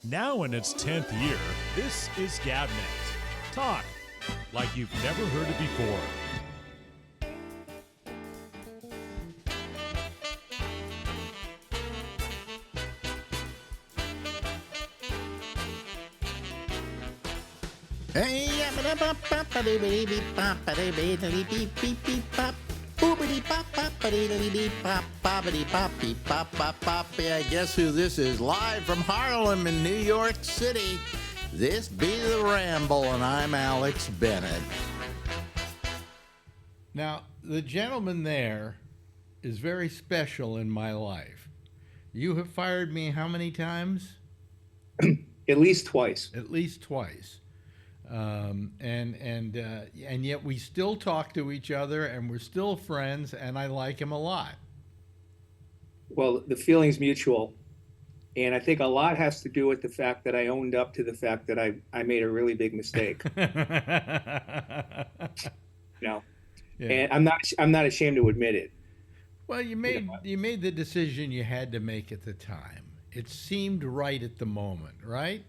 Now in its 10th year, this is GabNet. Talk like you've never heard it before. Hey, guess who this is? Live from Harlem in New York City. This be the Ramble, and I'm Alex Bennett. Now, the gentleman there is very special in my life. You have fired me how many times? At least twice. At least twice. And yet we still talk to each other, and we're still friends, and I like him a lot. Well, the feeling's mutual. And I think a lot has to do with the fact that I owned up to the fact that I made a really big mistake. Yeah. And I'm not ashamed to admit it. Well, you made the decision you had to make at the time. It seemed right at the moment, right?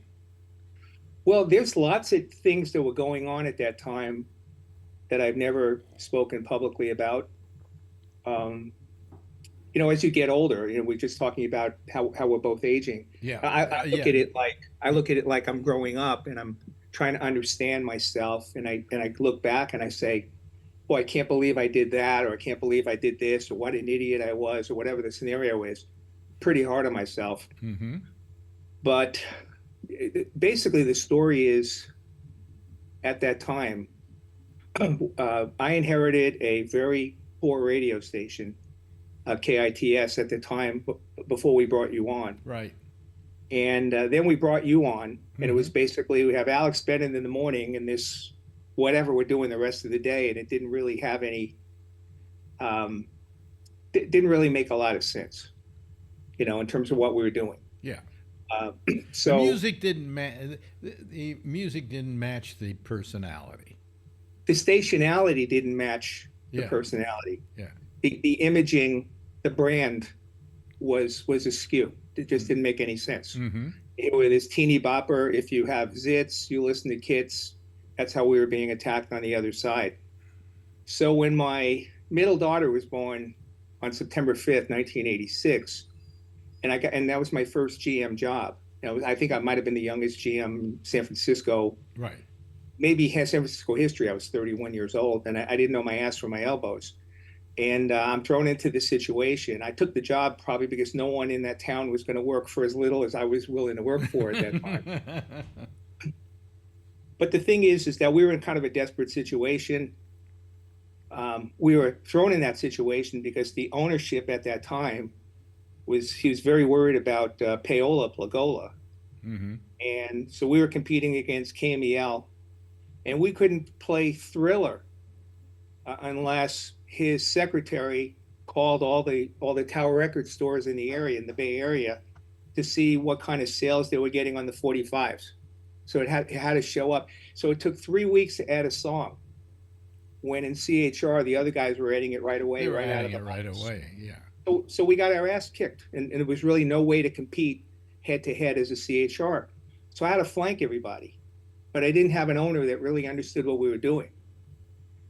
Well, there's lots of things that were going on at that time that I've never spoken publicly about. As you get older, we're just talking about how we're both aging. Yeah. I look at it like I'm growing up and I'm trying to understand myself, and I look back and I say, boy, I can't believe I did that, or I can't believe I did this, or what an idiot I was, or whatever the scenario is. Pretty hard on myself. Mm-hmm. But basically, the story is, at that time, I inherited a very poor radio station, KITS, at the time before we brought you on. Right. And then we brought you on, and it was basically, we have Alex Bennett in the morning and this whatever we're doing the rest of the day, and it didn't really have any, didn't really make a lot of sense, in terms of what we were doing. Yeah. So the music didn't the music didn't match the personality. The stationality didn't match the Yeah. personality. Yeah. The imaging, the brand was askew. It just didn't make any sense. Mm-hmm. It was this teeny bopper. If you have zits, you listen to Kits. That's how we were being attacked on the other side. So when my middle daughter was born on September 5th, 1986, and that was my first GM job. I think I might have been the youngest GM in San Francisco. Right. Maybe San Francisco history. I was 31 years old, and I didn't know my ass from my elbows. And I'm thrown into this situation. I took the job probably because no one in that town was going to work for as little as I was willing to work for at that time. But the thing is that we were in kind of a desperate situation. We were thrown in that situation because the ownership at that time he was very worried about Paola Plagola. Mm-hmm. And so we were competing against KMEL, and we couldn't play Thriller unless his secretary called all the Tower Record stores in the area, in the Bay Area, to see what kind of sales they were getting on the 45s. So it had to show up. So it took 3 weeks to add a song, when in CHR the other guys were adding it right away. They were right adding out of it the right box. away. Yeah. So we got our ass kicked, and there was really no way to compete head to head as a CHR. So I had to flank everybody, but I didn't have an owner that really understood what we were doing.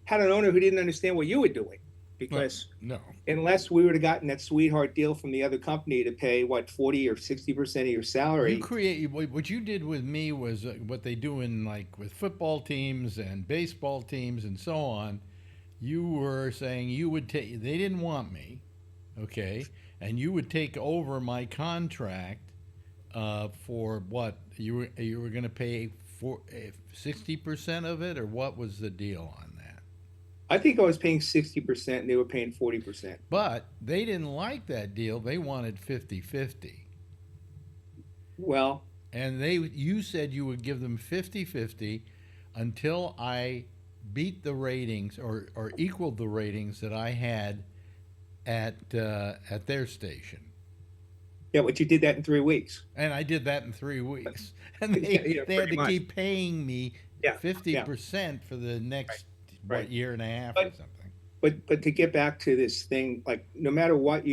Had an owner who didn't understand what you were doing, because No. unless we would have gotten that sweetheart deal from the other company to pay 40 or 60% of your salary. What you did with me was what they do with football teams and baseball teams and so on. You were saying you would take. They didn't want me, okay, and you would take over my contract for what you were going to pay for 60% of it, or what was the deal on that? I think I was paying 60% and they were paying 40%. But they didn't like that deal. They wanted 50-50. Well, And you said you would give them 50-50 until I beat the ratings or equaled the ratings that I had at their station. yeah, but you did that in 3 weeks. And I did that in 3 weeks. And they had pretty to much. keep paying me Yeah, 50% for the next Right. year and a half But- or something. But to get back to this thing, like, no matter what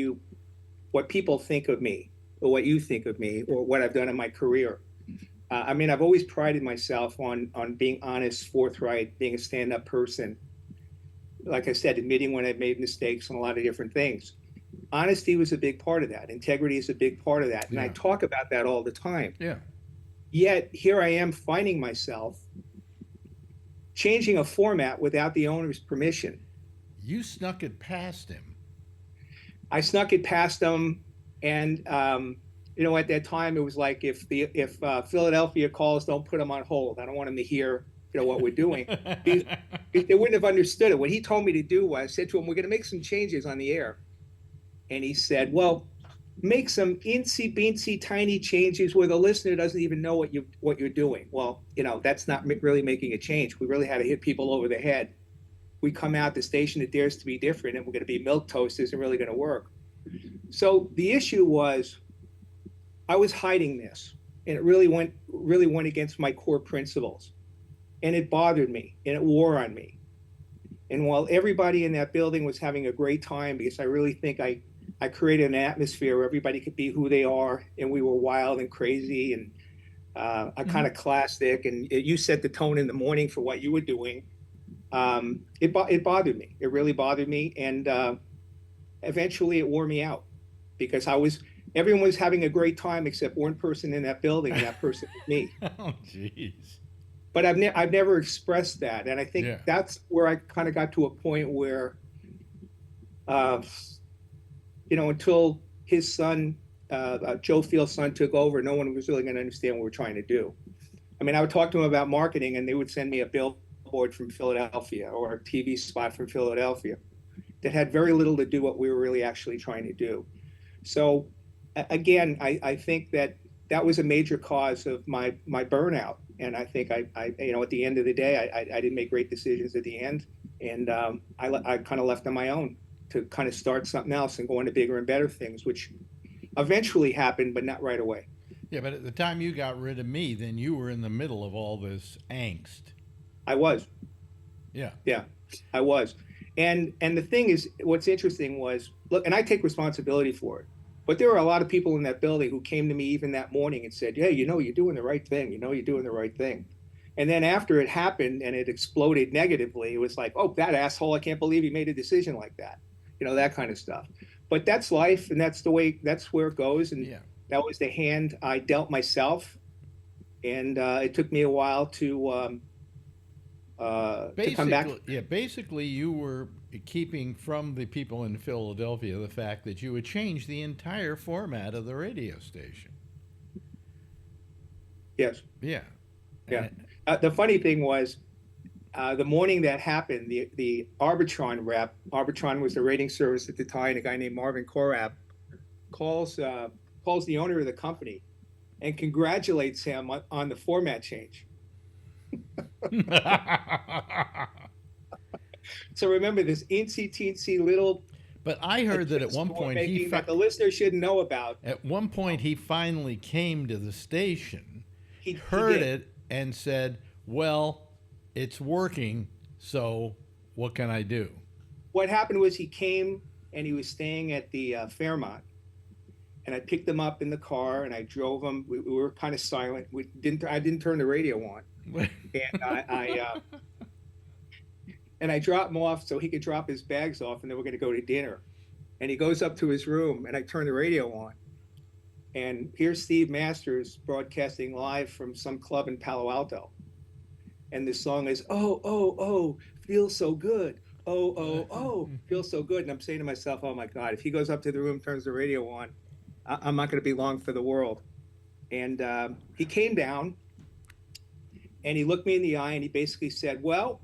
people think of me, or what you think of me, or what I've done in my career, I mean, I've always prided myself on being honest, forthright, being a stand-up person. Like I said, admitting when I've made mistakes on a lot of different things. Honesty was a big part of that. Integrity is a big part of that, and I Yeah. talk about that all the time. Yeah. Yet here I am finding myself changing a format without the owner's permission. You snuck it past him. I snuck it past them, and at that time it was like if Philadelphia calls, don't put them on hold. I don't want them to hear what we're doing. They wouldn't have understood it. What he told me to do was, I said to him, "We're going to make some changes on the air," and he said, "Well, make some incy beansy tiny changes where the listener doesn't even know what you're doing." Well, that's not really making a change. We really had to hit people over the head. We come out the station that dares to be different, and we're going to be milk toast isn't really going to work. So the issue was I was hiding this, and it really went against my core principles, and it bothered me, and it wore on me. And while everybody in that building was having a great time, because I really think I created an atmosphere where everybody could be who they are, and we were wild and crazy and kind of classic, and you set the tone in the morning for what you were doing. It bothered me. It really bothered me, and eventually it wore me out because everyone was having a great time except one person in that building, and that person was me. Oh, jeez. But I've never expressed that, and I think Yeah. that's where I kind of got to a point where, until his son, Joe Field's son, took over, no one was really going to understand what we're trying to do. I mean, I would talk to them about marketing, and they would send me a billboard from Philadelphia or a TV spot from Philadelphia that had very little to do what we were really actually trying to do. So, again, I think that was a major cause of my burnout. And I think I at the end of the day, I didn't make great decisions at the end, and I kind of left on my own to kind of start something else and go into bigger and better things, which eventually happened, but not right away. Yeah, but at the time you got rid of me, then you were in the middle of all this angst. I was, Yeah. yeah, I was, and the thing is, what's interesting was, look, and I take responsibility for it. But there were a lot of people in that building who came to me even that morning and said, "Yeah, you're doing the right thing. You're doing the right thing." And then after it happened and it exploded negatively, it was like, "Oh, that asshole! I can't believe he made a decision like that." That kind of stuff. But that's life, and that's where it goes. And Yeah. that was the hand I dealt myself. And it took me a while to come back. Basically, you were keeping from the people in Philadelphia the fact that you had changed the entire format of the radio station. Yes. Yeah. Yeah. The funny thing was, the morning that happened, the Arbitron rep, Arbitron was the rating service at the time, a guy named Marvin Korab, calls the owner of the company and congratulates him on the format change. So remember this incy teensy little. But I heard that at one point that the listener should know about. At one point, he finally came to the station, He heard did. it, and said, "Well, it's working. So what can I do?" What happened was he came and he was staying at the Fairmont, and I picked him up in the car and I drove him. We were kind of silent. I didn't turn the radio on, and and I dropped him off so he could drop his bags off, and then we're going to go to dinner. And he goes up to his room, and I turn the radio on, and here's Steve Masters broadcasting live from some club in Palo Alto, and the song is "Oh oh oh, feels so good. Oh oh oh, feels so good." And I'm saying to myself, "Oh my God, if he goes up to the room, turns the radio on, I'm not going to be long for the world." And he came down, and he looked me in the eye, and he basically said, "Well,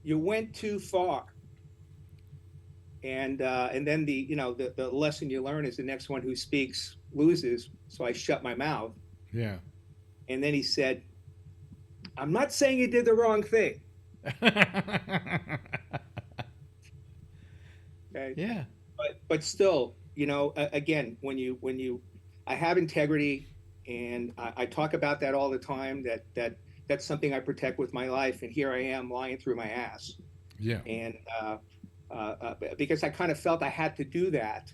you went too far." And then the lesson you learn is the next one who speaks loses. So I shut my mouth. Yeah. And then he said, "I'm not saying you did the wrong thing." Okay. Yeah. But still, again, I have integrity, and I talk about that all the time. That's something I protect with my life. And here I am lying through my ass. Yeah. And because I kind of felt I had to do that.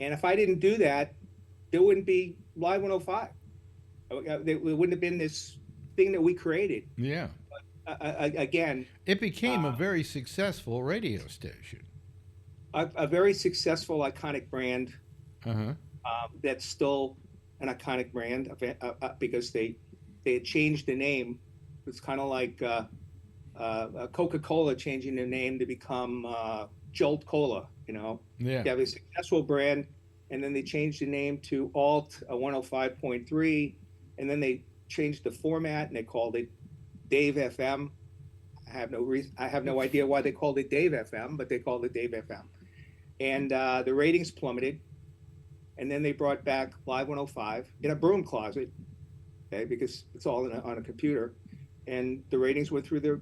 And if I didn't do that, there wouldn't be Live 105. It wouldn't have been this thing that we created. Yeah. Again, It became a very successful radio station. a very successful, iconic brand Uh-huh. that's still an iconic brand because they had changed the name. It's kind of like Coca-Cola changing their name to become Jolt Cola. Yeah. They have a successful brand, and then they changed the name to Alt 105.3, and then they changed the format and they called it Dave FM. I have no idea why they called it Dave FM, but they called it Dave FM. And the ratings plummeted. And then they brought back Live 105 in a broom closet, okay, because it's all on a computer. And the ratings went through the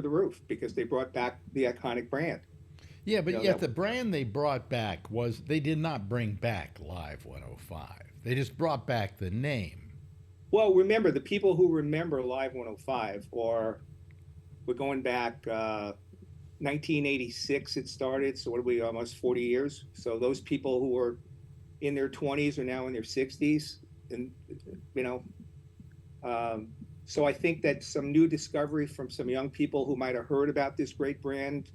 roof because they brought back the iconic brand. Yeah, but yet the brand they brought back they did not bring back Live 105. They just brought back the name. Well, remember, the people who remember Live 105 we're going back 1986 it started, so what are we, almost 40 years? So those people who were in their 20s are now in their 60s, and so I think that some new discovery from some young people who might have heard about this great brand,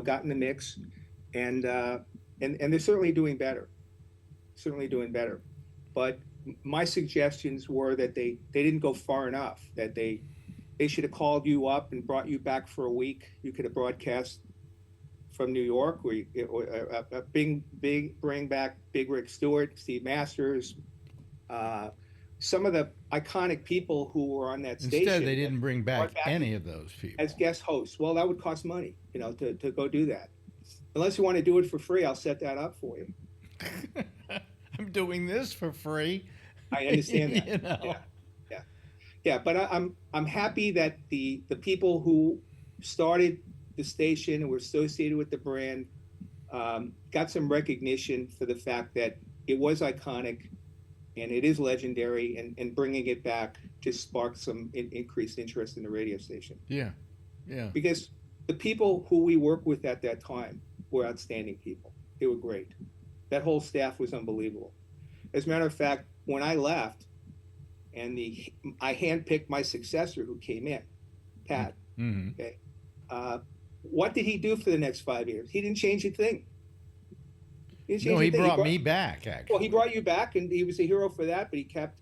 got in the mix, and they're certainly doing better, But my suggestions were that they didn't go far enough, that they should have called you up and brought you back for a week. You could have broadcast from New York, or bring back Big Rick Stewart, Steve Masters, some of the iconic people who were on that station. Instead, they didn't bring back any of those people as guest hosts. Well, that would cost money, to go do that. Unless you want to do it for free, I'll set that up for you. I'm doing this for free. I understand that. Yeah. But I'm happy that the people who started the station and were associated with the brand got some recognition for the fact that it was iconic and it is legendary, and bringing it back just sparked some increased interest in the radio station. Yeah. Because the people who we worked with at that time were outstanding people. They were great. That whole staff was unbelievable. As a matter of fact, when I left, and I handpicked my successor who came in, Pat. Mm-hmm. Okay, what did he do for the next 5 years? He didn't change a thing. He brought me back, actually. Well, he brought you back, and he was a hero for that. But he kept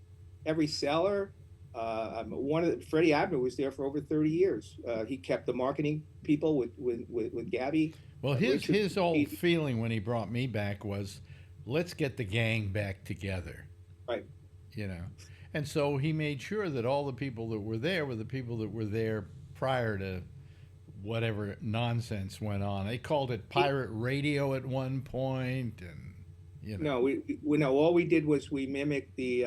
every seller. Freddie Abner was there for over 30 years. He kept the marketing people with Gabby. Well, his whole feeling when he brought me back was, let's get the gang back together. Right. And so he made sure that all the people that were there were the people that were there prior to whatever nonsense went on. They called it pirate radio at one point, and No, we no. All we did was we mimicked the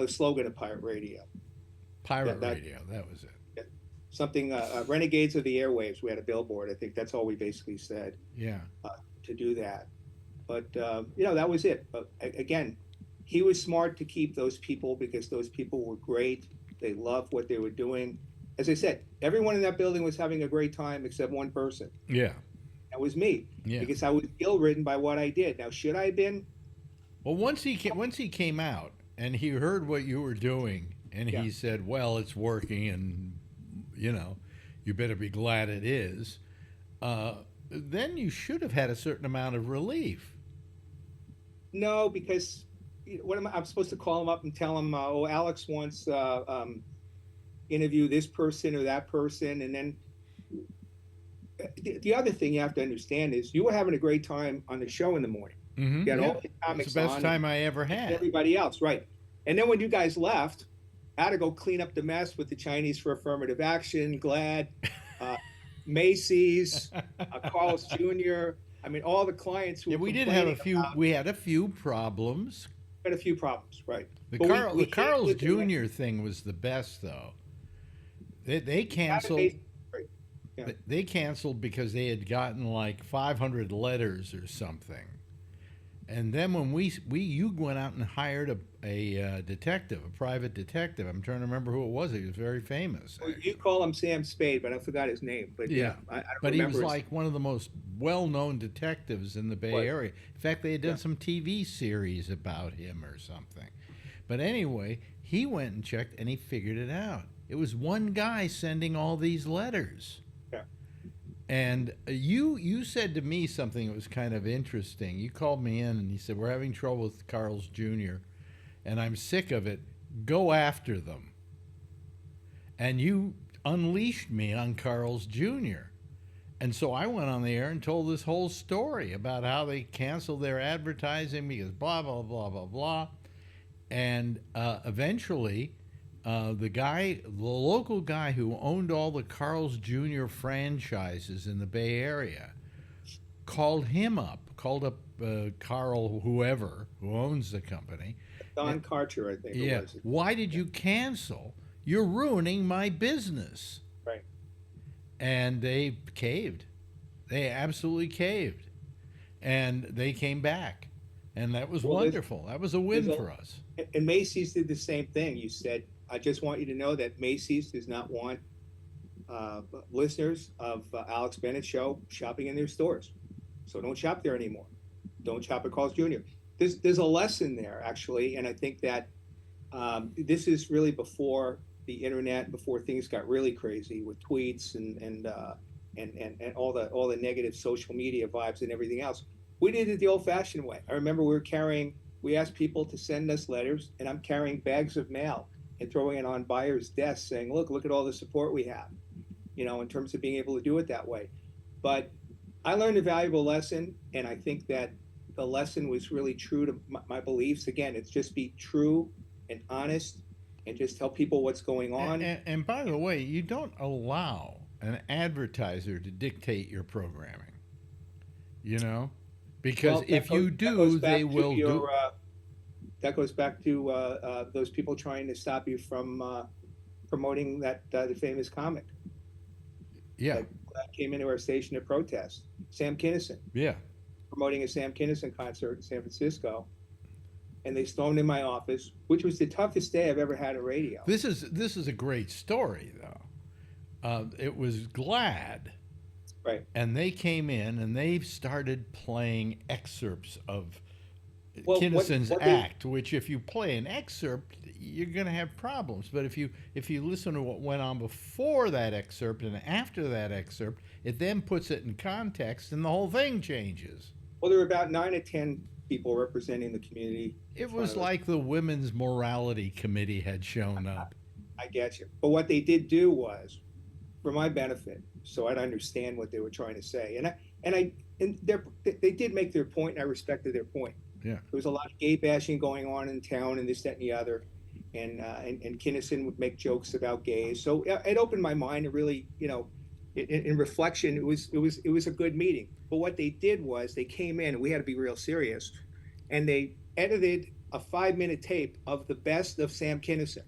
slogan of pirate radio. Radio, that was it. Something, Renegades of the Airwaves. We had a billboard. I think that's all we basically said. Yeah. To do that, but that was it. But again, he was smart to keep those people because those people were great. They loved what they were doing. As I said, everyone in that building was having a great time except one person. Yeah. That was me. Yeah. Because I was ill-ridden by what I did. Now, should I have been? Well, once he came out and he heard what you were doing, and he said, "Well, it's working, and you better be glad it is." Then you should have had a certain amount of relief. No, because I'm supposed to call him up and tell him, Alex wants interview this person or that person, and then the other thing you have to understand is you were having a great time on the show in the morning. Mm-hmm. You had all the comics it's the best on time I ever had. Everybody else, right? And then when you guys left, I had to go clean up the mess with the Chinese for Affirmative Action, GLAD, Macy's, Carl's Jr. I mean, all the clients who. Yeah, we did have a few. We had a few problems. Had a few problems, right? The Carl's Jr. thing was the best, though. They canceled. Yeah. They canceled because they had gotten like 500 letters or something. And then when you went out and hired a detective, a private detective. I'm trying to remember who it was. He was very famous. Well, you call him Sam Spade, but I forgot his name. But I don't but he remember was like one of the most well-known detectives in the Bay Area. In fact, they had done some TV series about him or something. But anyway, he went and checked and he figured it out. It was one guy sending all these letters. Yeah. And you said to me something that was kind of interesting. You called me in and you said, we're having trouble with Carl's Jr., and I'm sick of it. Go after them. And you unleashed me on Carl's Jr. And so I went on the air and told this whole story about how they canceled their advertising because blah, blah, blah, blah, blah. And eventually, the local guy who owned all the Carl's Jr. franchises in the Bay Area, called up Carl, whoever, who owns the company. Don Karcher, I think it was. Why did you cancel? You're ruining my business. Right. And they caved. They absolutely caved. And they came back. And that was wonderful. That was a win for us. And Macy's did the same thing. You said, I just want you to know that Macy's does not want listeners of Alex Bennett Show shopping in their stores. So don't shop there anymore. Don't shop at Carl's Jr. There's a lesson there, actually. And I think that this is really before the internet, before things got really crazy with tweets and all the negative social media vibes and everything else. We did it the old-fashioned way. I remember we asked people to send us letters, and I'm carrying bags of mail and throwing it on buyers' desks saying, look at all the support we have, in terms of being able to do it that way. But I learned a valuable lesson, and I think that the lesson was really true to my beliefs. Again, it's just be true and honest and just tell people what's going on. And by the way, you don't allow an advertiser to dictate your programming, because if you do, they will do. That goes back to those people trying to stop you from promoting the famous comic. Yeah. That came into our station to protest. Sam Kinison. Yeah. Promoting a Sam Kinison concert in San Francisco. And they stormed in my office, which was the toughest day I've ever had at radio. This is a great story, though. It was GLAAD. Right. And they came in and they started playing excerpts of Kinison's act, which if you play an excerpt, you're going to have problems. But if you listen to what went on before that excerpt and after that excerpt, it then puts it in context and the whole thing changes. Well, there were about 9 or 10 people representing the community. It was like the Women's Morality Committee had shown up. I get you. But what they did do was, for my benefit, so I'd understand what they were trying to say. And they did make their point, and I respected their point. Yeah. There was a lot of gay bashing going on in town, and this, that, and the other. And Kinison would make jokes about gays. So it opened my mind, and really, in reflection, it was a good meeting. But what they did was they came in, and we had to be real serious, and they edited a 5-minute tape of the best of Sam Kinison.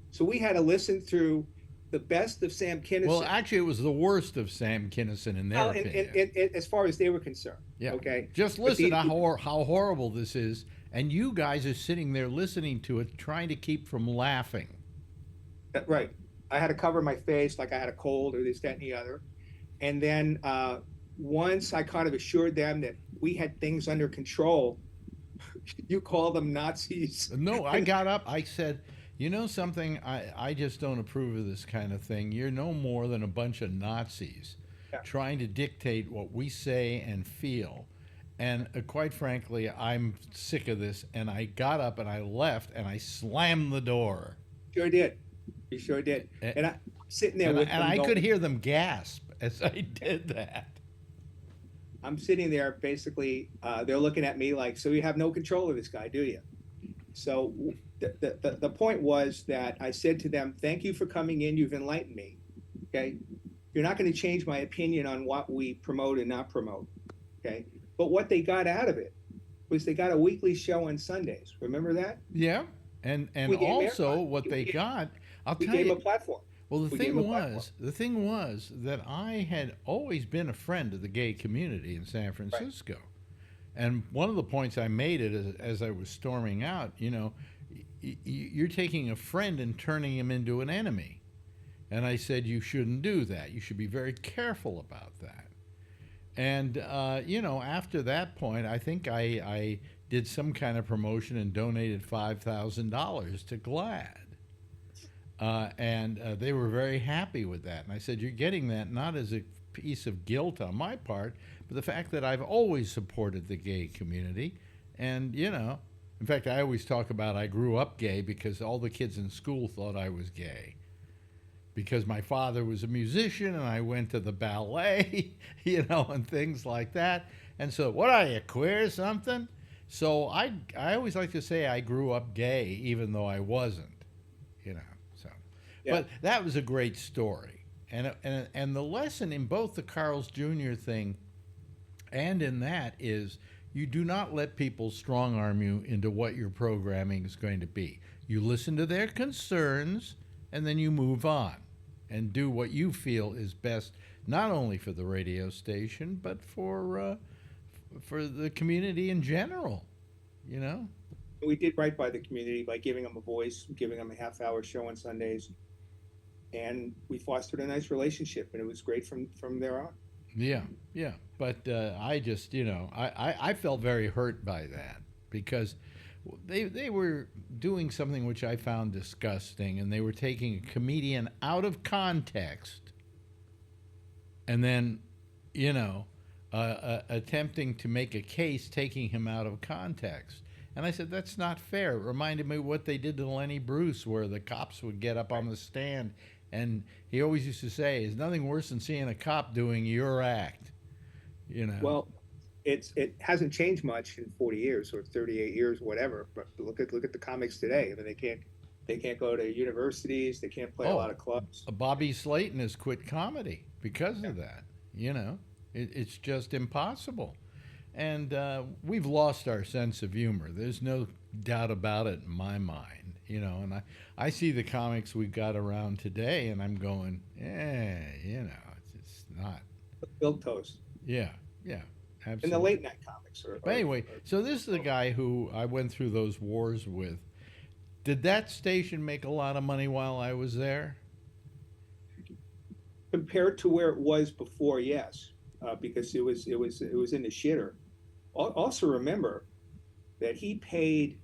So we had to listen through the best of Sam Kinison. Well, actually, it was the worst of Sam Kinison in their opinion. As far as they were concerned. Yeah. Okay. Just listen to how horrible this is, and you guys are sitting there listening to it, trying to keep from laughing. Right. I had to cover my face like I had a cold or this, that, and the other. And then once I kind of assured them that we had things under control, you call them Nazis. No, I got up. I said, you know something? I just don't approve of this kind of thing. You're no more than a bunch of Nazis trying to dictate what we say and feel. And quite frankly, I'm sick of this. And I got up and I left and I slammed the door. Sure did. You sure did. And I'm sitting there with them. And I could hear them gasp as I did that. I'm sitting there basically, they're looking at me like, so you have no control of this guy, do you? So the point was that I said to them, thank you for coming in. You've enlightened me. Okay. You're not going to change my opinion on what we promote and not promote. Okay. But what they got out of it was they got a weekly show on Sundays. Remember that? Yeah. And also what they got, I'll tell you. We gave them a platform. Well, the thing was that I had always been a friend of the gay community in San Francisco. Right. And one of the points I made as I was storming out, you're taking a friend and turning him into an enemy. And I said, you shouldn't do that. You should be very careful about that. And, after that point, I think I did some kind of promotion and donated $5,000 to GLAAD. And they were very happy with that. And I said, you're getting that not as a piece of guilt on my part, but the fact that I've always supported the gay community. And, you know, in fact, I always talk about I grew up gay because all the kids in school thought I was gay. Because my father was a musician and I went to the ballet, you know, and things like that. And so, what are you, queer or something? So I always like to say I grew up gay, even though I wasn't, you know. So, Yeah. but that was a great story, and the lesson in both the Carl's Jr. thing and in that is you do not let people strong arm you into what your programming is going to be. You listen to their concerns, and then you move on and do what you feel is best, not only for the radio station but for the community in general, you know? We did right by the community by giving them a voice, giving them a half-hour show on Sundays, and we fostered a nice relationship, and it was great from there on. Yeah, yeah. But I just, you know, I felt very hurt by that because they were doing something which I found disgusting, and they were taking a comedian out of context and then, you know, attempting to make a case taking him out of context. And I said, that's not fair. It reminded me of what they did to Lenny Bruce, where the cops would get up on the stand, and he always used to say, there's nothing worse than seeing a cop doing your act, you know. Well, it hasn't changed much in 40 years or 38 years, whatever. But look at the comics today. I mean, they can't go to universities. They can't play a lot of clubs. Bobby Slayton has quit comedy because of that. You know, it's just impossible. And we've lost our sense of humor. There's no doubt about it in my mind, you know. And I see the comics we've got around today, and I'm going, you know, it's not. Milk toast. Yeah, yeah, absolutely. And the late night comics. But anyway, so this is the guy who I went through those wars with. Did that station make a lot of money while I was there? Compared to where it was before, yes, because it was in the shitter. Also remember that he paid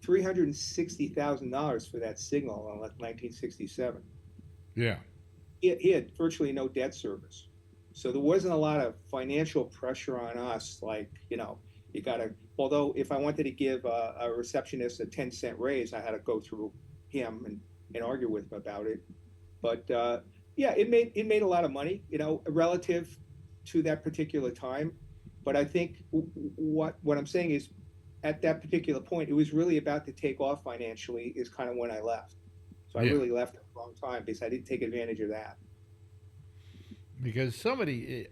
$360,000 for that signal in 1967. Yeah. He had virtually no debt service, so there wasn't a lot of financial pressure on us. Like, you know, you got to. Although if I wanted to give a receptionist a 10-cent raise, I had to go through him and argue with him about it. But yeah, it made a lot of money, you know, relative to that particular time. But I think what I'm saying is, at that particular point, it was really about to take off financially. Is kind of when I left. So I really left at the wrong time because I didn't take advantage of that. Because somebody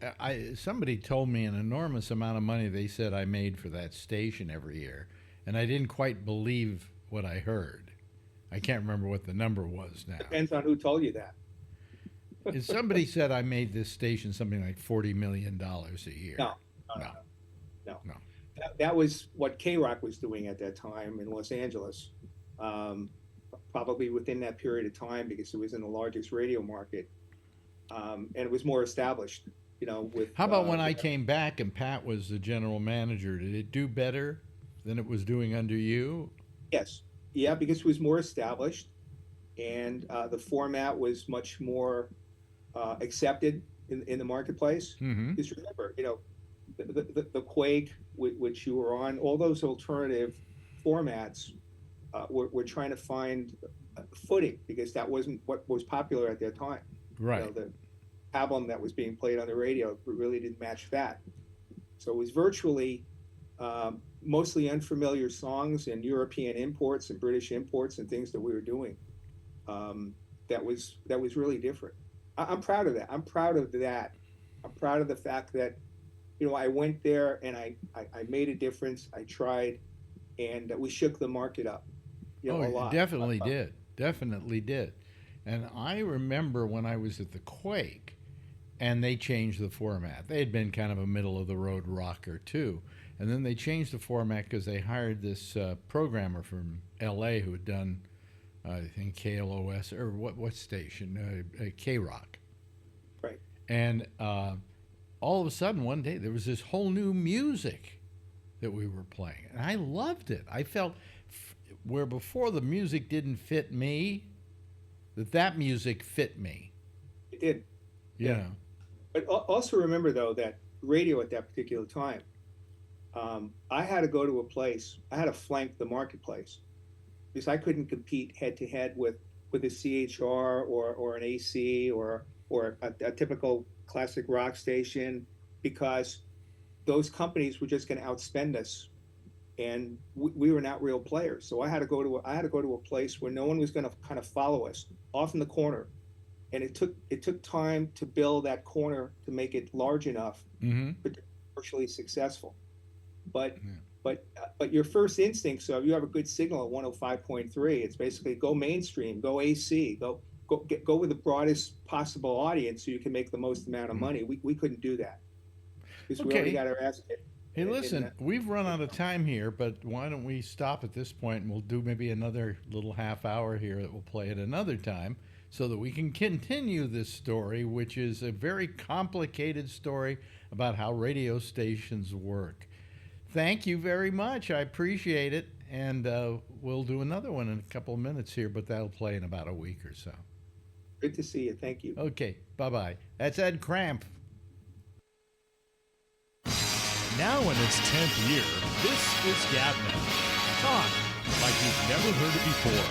told me an enormous amount of money they said I made for that station every year, and I didn't quite believe what I heard. I can't remember what the number was now. Depends on who told you that. Somebody said I made this station something like $40 million a year. No. That was what K-Rock was doing at that time in Los Angeles. Probably within that period of time, because it was in the largest radio market, and it was more established. You know, with how about when I came back and Pat was the general manager? Did it do better than it was doing under you? Yes, yeah, because it was more established, and the format was much more accepted in the marketplace. Mm-hmm. Just remember, you know, the Quake, which you were on, all those alternative formats were trying to find footing, because that wasn't what was popular at that time. Right. You know, the album that was being played on the radio really didn't match that. So it was virtually mostly unfamiliar songs and European imports and British imports and things that we were doing. That was really different. I'm proud of that. I'm proud of that. I'm proud of the fact that, you know, I went there and I made a difference. I tried, and we shook the market up. You know, a lot. Definitely did. And I remember when I was at the Quake, and they changed the format. They had been kind of a middle-of-the-road rocker, too. And then they changed the format because they hired this programmer from L.A. who had done, I think, KLOS, or what station? K-Rock. Right. And all of a sudden, one day, there was this whole new music that we were playing. And I loved it. I felt where before the music didn't fit me, that music fit me. It did. You Yeah. know. But also remember, though, that radio at that particular time, I had to go to a place, I had to flank the marketplace because I couldn't compete head to head with a CHR or an AC or a typical classic rock station because those companies were just going to outspend us, and we were not real players. So I had to go to a place where no one was going to kind of follow us off in the corner, and it took time to build that corner to make it large enough, Mm-hmm. but commercially successful. But Yeah. but your first instinct, so if you have a good signal at 105.3, it's basically go mainstream, go AC, go with the broadest possible audience so you can make the most amount of money. We couldn't do that because we already Okay. got our ass hit. Hey, listen, we've run out of time here, but why don't we stop at this point and we'll do maybe another little half hour here that we'll play at another time so that we can continue this story, which is a very complicated story about how radio stations work. Thank you very much. I appreciate it. And we'll do another one in a couple of minutes here, but that'll play in about a week or so. Good to see you. Thank you. Okay, bye-bye. That's Ed Cramp. Now in its 10th year, this is GabNet. Talk like you've never heard it before.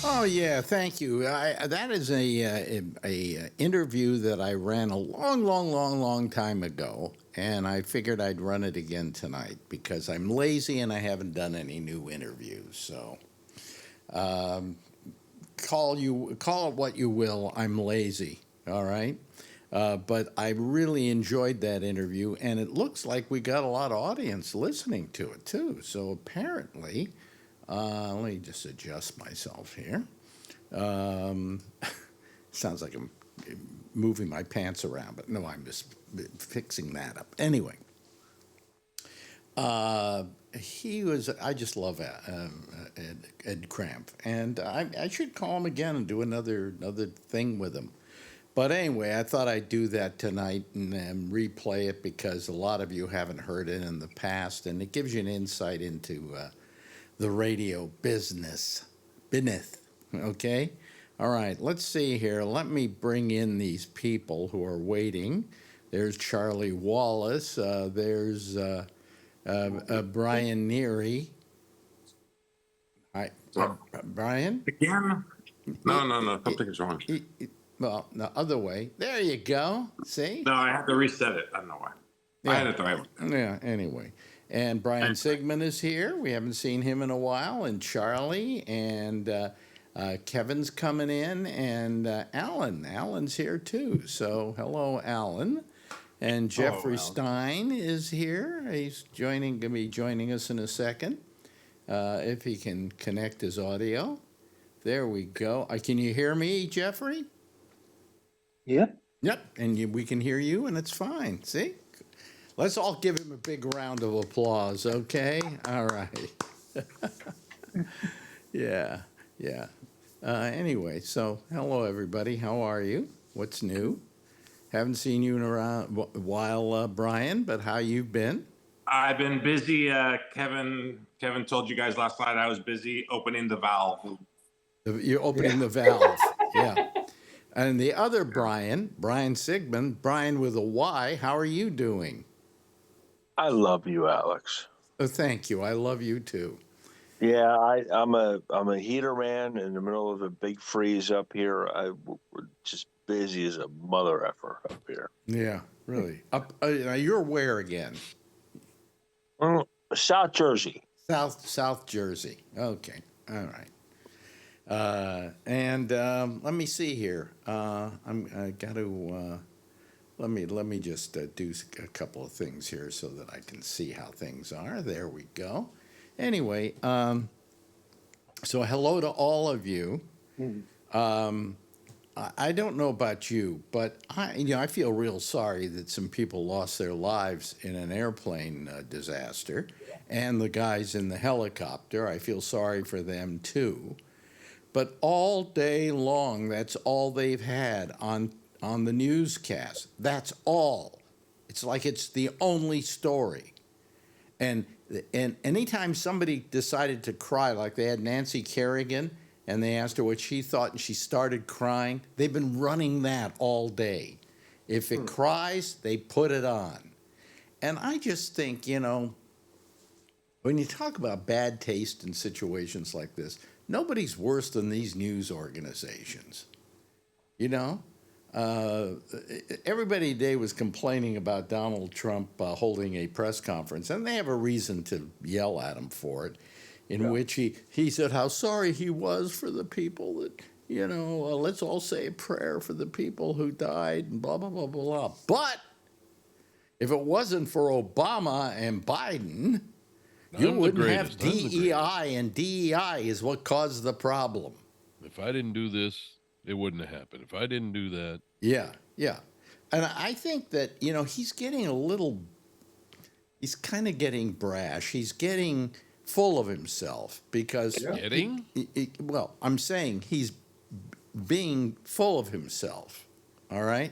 Oh yeah, thank you. That is a interview that I ran a long time ago, and I figured I'd run it again tonight because I'm lazy and I haven't done any new interviews. So, call it what you will. I'm lazy. All right. But I really enjoyed that interview, and it looks like we got a lot of audience listening to it too. So apparently. Let me just adjust myself here. Sounds like I'm moving my pants around, but no, I'm just fixing that up. Anyway, I just love Ed Cramp, and I should call him again and do another thing with him. But anyway, I thought I'd do that tonight and replay it because a lot of you haven't heard it in the past, and it gives you an insight into the radio business. Okay? All right, let's see here. Let me bring in these people who are waiting. There's Charlie Wallace. There's Brian Neary. Hi, Brian? Again? No. Something's wrong. Well, the other way. There you go. See? No, I had to reset it. I don't know why. Yeah. I had it the right way. Yeah, anyway. And Brian Sigmund is here. We haven't seen him in a while. And Charlie and Kevin's coming in. And Alan's here too. So hello, Alan. And Jeffrey Stein is here. He's going to be joining us in a second. If he can connect his audio. There we go. Can you hear me, Jeffrey? Yep. Yep. And we can hear you, and it's fine. See? Let's all give him a big round of applause, okay? All right. Yeah. Anyway, so hello, everybody. How are you? What's new? Haven't seen you in a while, Brian, but how you been? I've been busy. Kevin told you guys last night I was busy opening the valve. You're opening the valve. Yeah. And the other Brian Sigmund, Brian with a Y, how are you doing? I love you, Alex. Oh, thank you. I love you too. Yeah, I'm a heater man in the middle of a big freeze up here. We're just busy as a mother effer up here. Yeah, really. Up. You're where again? South Jersey. South Jersey. Okay. All right. And let me see here. I got to. Let me just do a couple of things here so that I can see how things are. There we go. Anyway, so hello to all of you. I don't know about you, but I feel real sorry that some people lost their lives in an airplane disaster, and the guys in the helicopter. I feel sorry for them too. But all day long, that's all they've had on the newscast. That's all. It's like it's the only story. And anytime somebody decided to cry, like they had Nancy Kerrigan, and they asked her what she thought, and she started crying, they've been running that all day. If it cries, they put it on. And I just think, when you talk about bad taste in situations like this, nobody's worse than these news organizations. Everybody today was complaining about Donald Trump holding a press conference, and they have a reason to yell at him for it, in which he said how sorry he was for the people that, let's all say a prayer for the people who died and blah, blah, blah, blah, blah. But if it wasn't for Obama and Biden, you wouldn't have DEI, and DEI is what caused the problem. If I didn't do this, it wouldn't have happened. If I didn't do that. Yeah. And I think that, he's getting he's kind of getting brash. He's getting full of himself because. Getting? Well, I'm saying he's being full of himself. All right.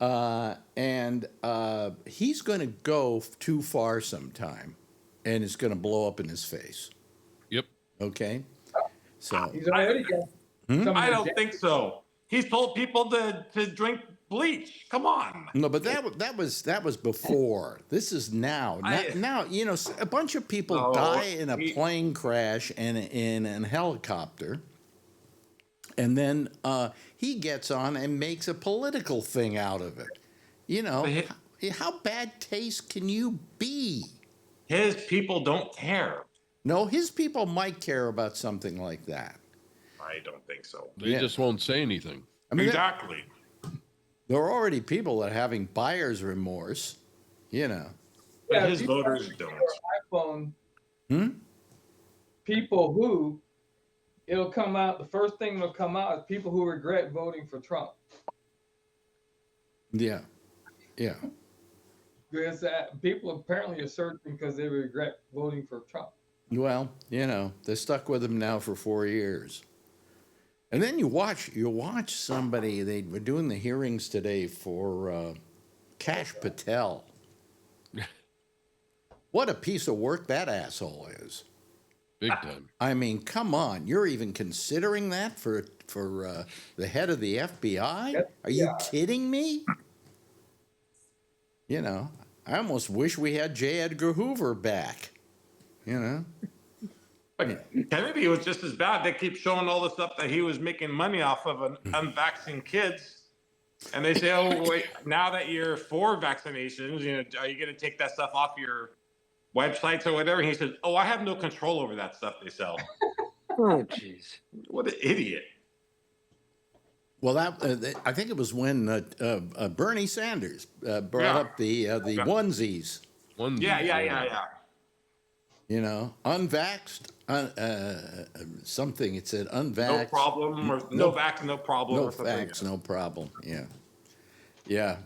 And he's going to go too far sometime, and it's going to blow up in his face. Yep. Okay. So He's already got. I don't think so. He's told people to drink bleach. Come on. no, but that was before. This is now. Now a bunch of people die in a plane crash and in a helicopter, and then he gets on and makes a political thing out of it. How bad taste can you be? His people don't care. No, his people might care about something like that. I don't think so. They just won't say anything. I mean, Exactly. there are already people that are having buyer's remorse. But his people voters who don't. share iPhone. People who it'll come out. The first thing that'll come out is people who regret voting for Trump. Yeah. Because people apparently are searching because they regret voting for Trump. Well, they're stuck with him now for 4 years. And then you watch somebody, they were doing the hearings today for Kash Patel. What a piece of work that asshole is. Big time. I mean, come on. You're even considering that for the head of the FBI? Are you kidding me? I almost wish we had J. Edgar Hoover back. Kennedy was just as bad. They keep showing all the stuff that he was making money off of unvaccinated kids. And they say, oh, wait, now that you're for vaccinations, are you going to take that stuff off your websites or whatever? And he says, oh, I have no control over that stuff they sell. Oh, jeez. What an idiot. Well, I think it was when Bernie Sanders brought up the onesies. Yeah. Unvaxxed, something. It said unvaxxed. No problem, or no vax, no problem. No or something. vax, no problem. Yeah.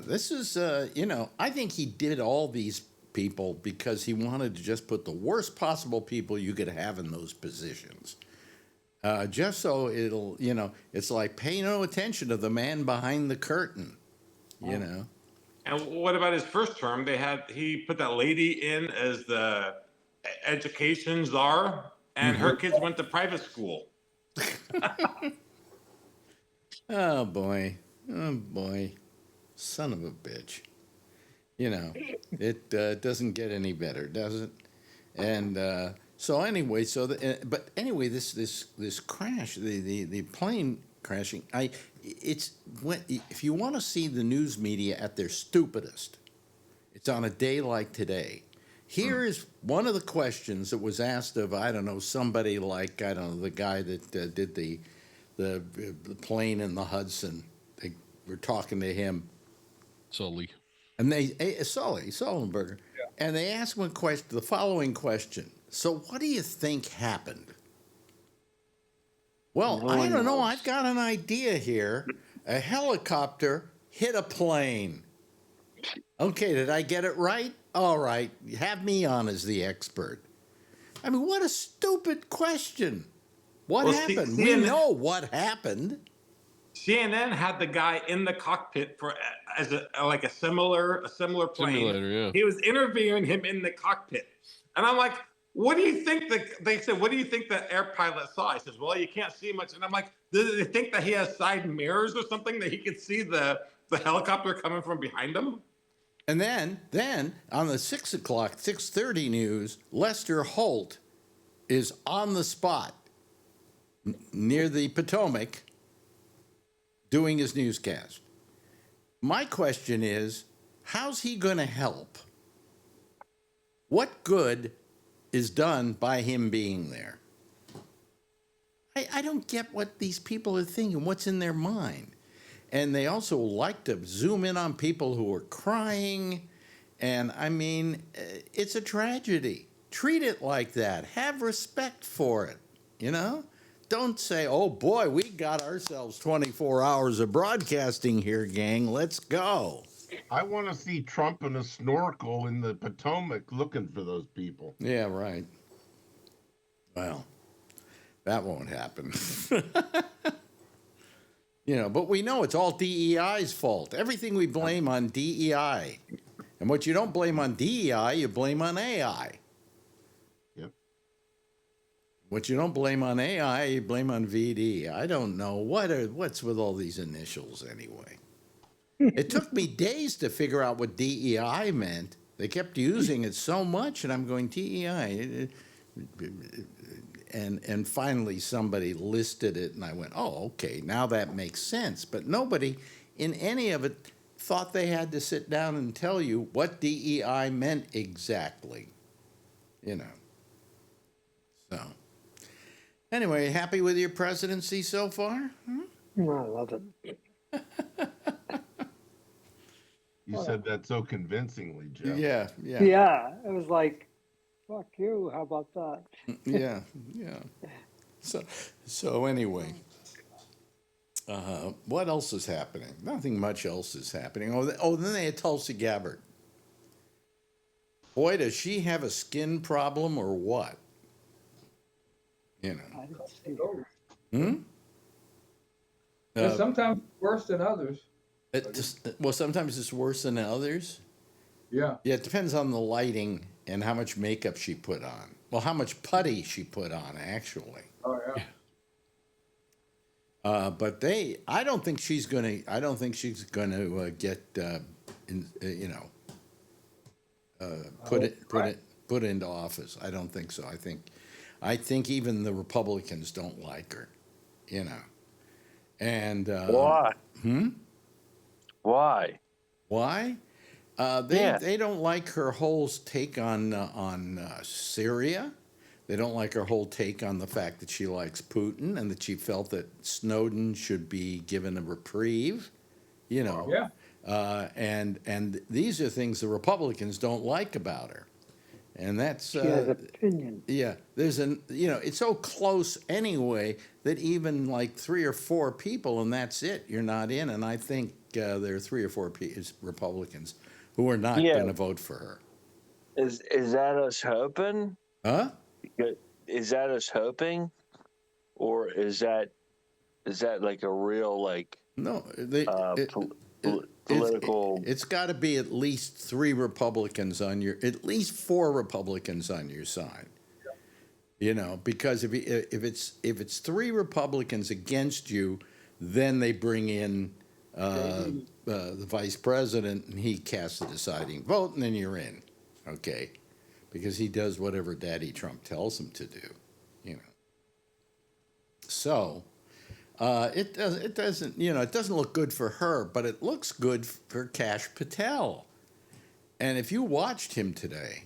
This is, I think he did all these people because he wanted to just put the worst possible people you could have in those positions. Just so it'll, it's like pay no attention to the man behind the curtain, And what about his first term? He put that lady in as the education czar, and her kids went to private school. Oh boy, son of a bitch. It doesn't get any better, does it? And so anyway, but anyway, this crash, the plane crashing. If you want to see the news media at their stupidest, it's on a day like today. Here is one of the questions that was asked of, somebody like, the guy that did the plane in the Hudson. They were talking to him. Sully. And Sullenberger. Yeah. And they asked him the following question. So what do you think happened? Well, I don't know. I've got an idea here. A helicopter hit a plane. Okay, did I get it right? All right, have me on as the expert. I mean, what a stupid question. What happened? We know what happened. CNN had the guy in the cockpit for as a similar plane. Simulator, yeah. He was interviewing him in the cockpit, and I'm like, "What do you think?" They said, "What do you think the air pilot saw?" He says, "Well, you can't see much." And I'm like, "Do they think that he has side mirrors or something that he could see the helicopter coming from behind him?" And then on the 6:30 news, Lester Holt is on the spot near the Potomac doing his newscast. My question is, how's he going to help? What good is done by him being there? I don't get what these people are thinking, what's in their mind. And they also like to zoom in on people who are crying. And I mean, it's a tragedy. Treat it like that. Have respect for it, you know? Don't say, oh boy, we got ourselves 24 hours of broadcasting here, gang. Let's go. I want to see Trump in a snorkel in the Potomac looking for those people. Yeah, right. Well, that won't happen. You know, but we know it's all DEI's fault. Everything we blame on DEI. And what you don't blame on DEI, you blame on AI. Yep. What you don't blame on AI, you blame on VD. I don't know. What's with all these initials anyway? It took me days to figure out what DEI meant. They kept using it so much, and I'm going, DEI. And finally somebody listed it, and I went, oh, okay, now that makes sense. But nobody in any of it thought they had to sit down and tell you what DEI meant exactly, you know. So, anyway, happy with your presidency so far? I love it. You said that so convincingly, Jeff. Yeah. Yeah, it was like, fuck you. How about that? Yeah. So anyway, what else is happening? Nothing much else is happening. Then they had Tulsi Gabbard. Boy, does she have a skin problem or what? You know. I didn't see her. And sometimes worse than others. Sometimes it's worse than others. Yeah. Yeah, it depends on the lighting and how much makeup she put on. Well, how much putty she put on, actually. Oh yeah. But I don't think she's gonna get, put into office. I don't think so. I think even the Republicans don't like her, you know. And Why? Why? Why? They don't like her whole take on Syria. They don't like her whole take on the fact that she likes Putin and that she felt that Snowden should be given a reprieve, you know. Yeah. And these are things the Republicans don't like about her. And that's She has opinion. yeah. It's so close anyway that even like 3 or 4 people and that's it. You're not in. And I think there are 3 or 4 Republicans who are not going to vote for her. Is that us hoping? Huh? Is that us hoping, or is that like a real No, political? It's got to be at least 3 Republicans at least 4 Republicans on your side. You know, because if it's 3 Republicans against you, then they bring in the vice president and he casts the deciding vote, and then you're in, okay, because he does whatever Daddy Trump tells him to do, you know. So. It doesn't look good for her, but it looks good for Kash Patel. And if you watched him today,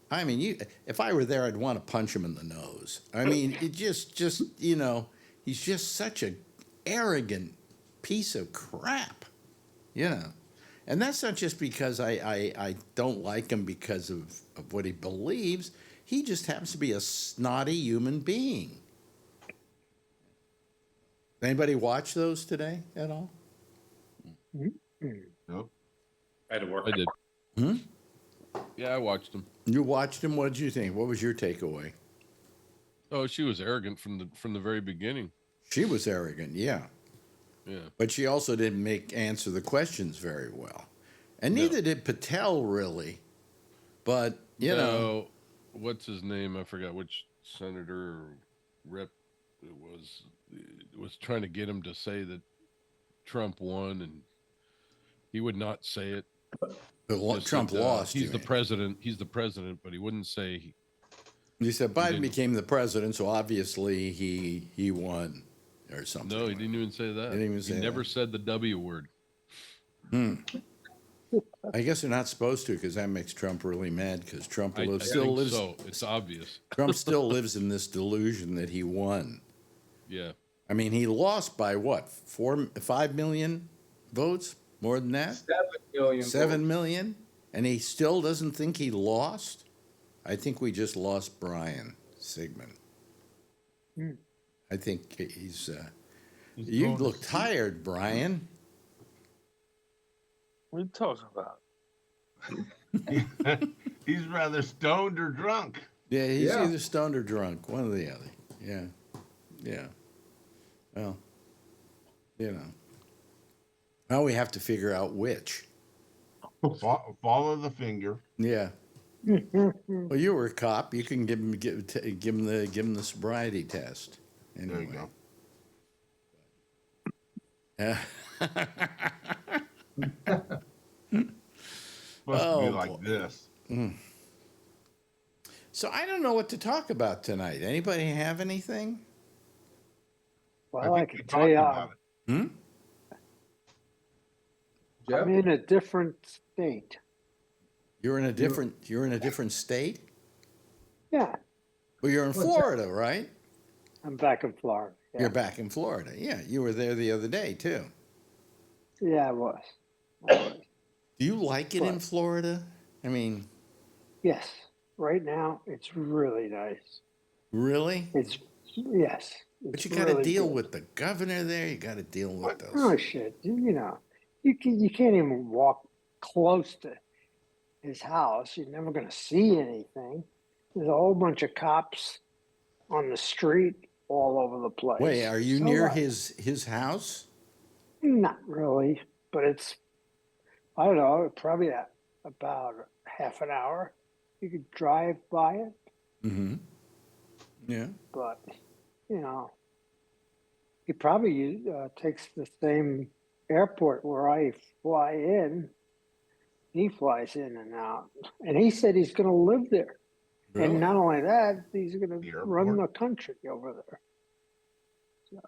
I mean, if I were there, I'd want to punch him in the nose. I mean, it just he's just such an arrogant piece of crap, you know. And that's not just because I don't like him because of what he believes. He just happens to be a snotty human being. Anybody watch those today at all? Nope. I had to work. I did. Yeah, I watched him. You watched him. What did you think? What was your takeaway? Oh, she was arrogant from the very beginning. She was arrogant, yeah. Yeah. But she also didn't answer the questions very well. And neither did Patel, really. But, you know. What's his name? I forgot which senator or rep it was trying to get him to say that Trump won, and he would not say it. Trump lost. He's the president. He's the president, but he wouldn't say. He said Biden became the president, so obviously he won, or something. No, he didn't even say that. He never said the W word. I guess they're not supposed to, because that makes Trump really mad. Because Trump still lives. So it's obvious. Trump still lives in this delusion that he won. Yeah. I mean, he lost by what? 5 million votes? More than that? 7 million. 7 million? And he still doesn't think he lost? I think we just lost Brian Sigmund. I think he's you look tired, Brian. What are you talking about? He's rather stoned or drunk. Yeah, he's either stoned or drunk, one or the other. Yeah. Well, you know. Now we have to figure out which. Follow the finger. Yeah. Well, you were a cop. You can give him the sobriety test. Anyway. There you go. Supposed to be like this. So I don't know what to talk about tonight. Anybody have anything? Well, I can tell you, I'm in a different state. You're in a different state? Yeah. Well, you're in Florida, right? I'm back in Florida. Yeah. You're back in Florida. Yeah, you were there the other day too. Yeah, I was. Do you like it in Florida? I mean, yes. Right now, it's really nice. Really? Yes. But you got to deal with the governor there. You got to deal with those. Oh shit! You know, you can't even walk close to his house. You're never going to see anything. There's a whole bunch of cops on the street all over the place. Wait, are you near his house? Not really, but it's, I don't know, probably about half an hour. You could drive by it. Mm-hmm. Yeah. But, you know, he probably takes the same airport where I fly in. He flies in and out. And he said he's going to live there. Really? And not only that, he's going to run the country over there. So.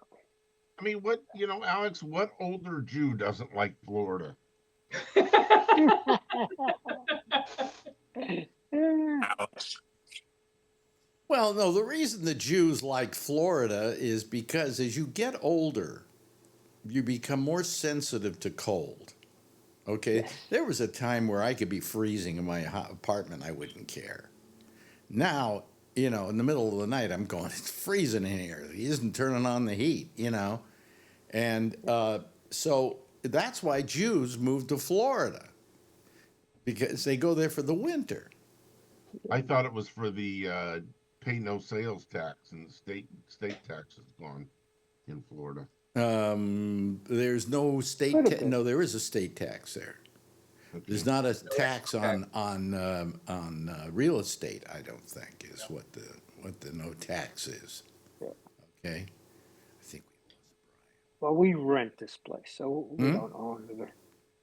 I mean, Alex, what older Jew doesn't like Florida? Well, no, the reason the Jews like Florida is because as you get older, you become more sensitive to cold. Okay? Yes. There was a time where I could be freezing in my apartment. I wouldn't care. Now, in the middle of the night, I'm going, it's freezing in here. He isn't turning on the heat, And so that's why Jews move to Florida, because they go there for the winter. I thought it was for the pay no sales tax, and the state tax is gone in Florida. There's no state. No, there is a state tax there. Okay. There's not a tax on real estate. I don't think is what the no tax is. Okay, I think we lost Brian. Well, we rent this place, so we don't own it.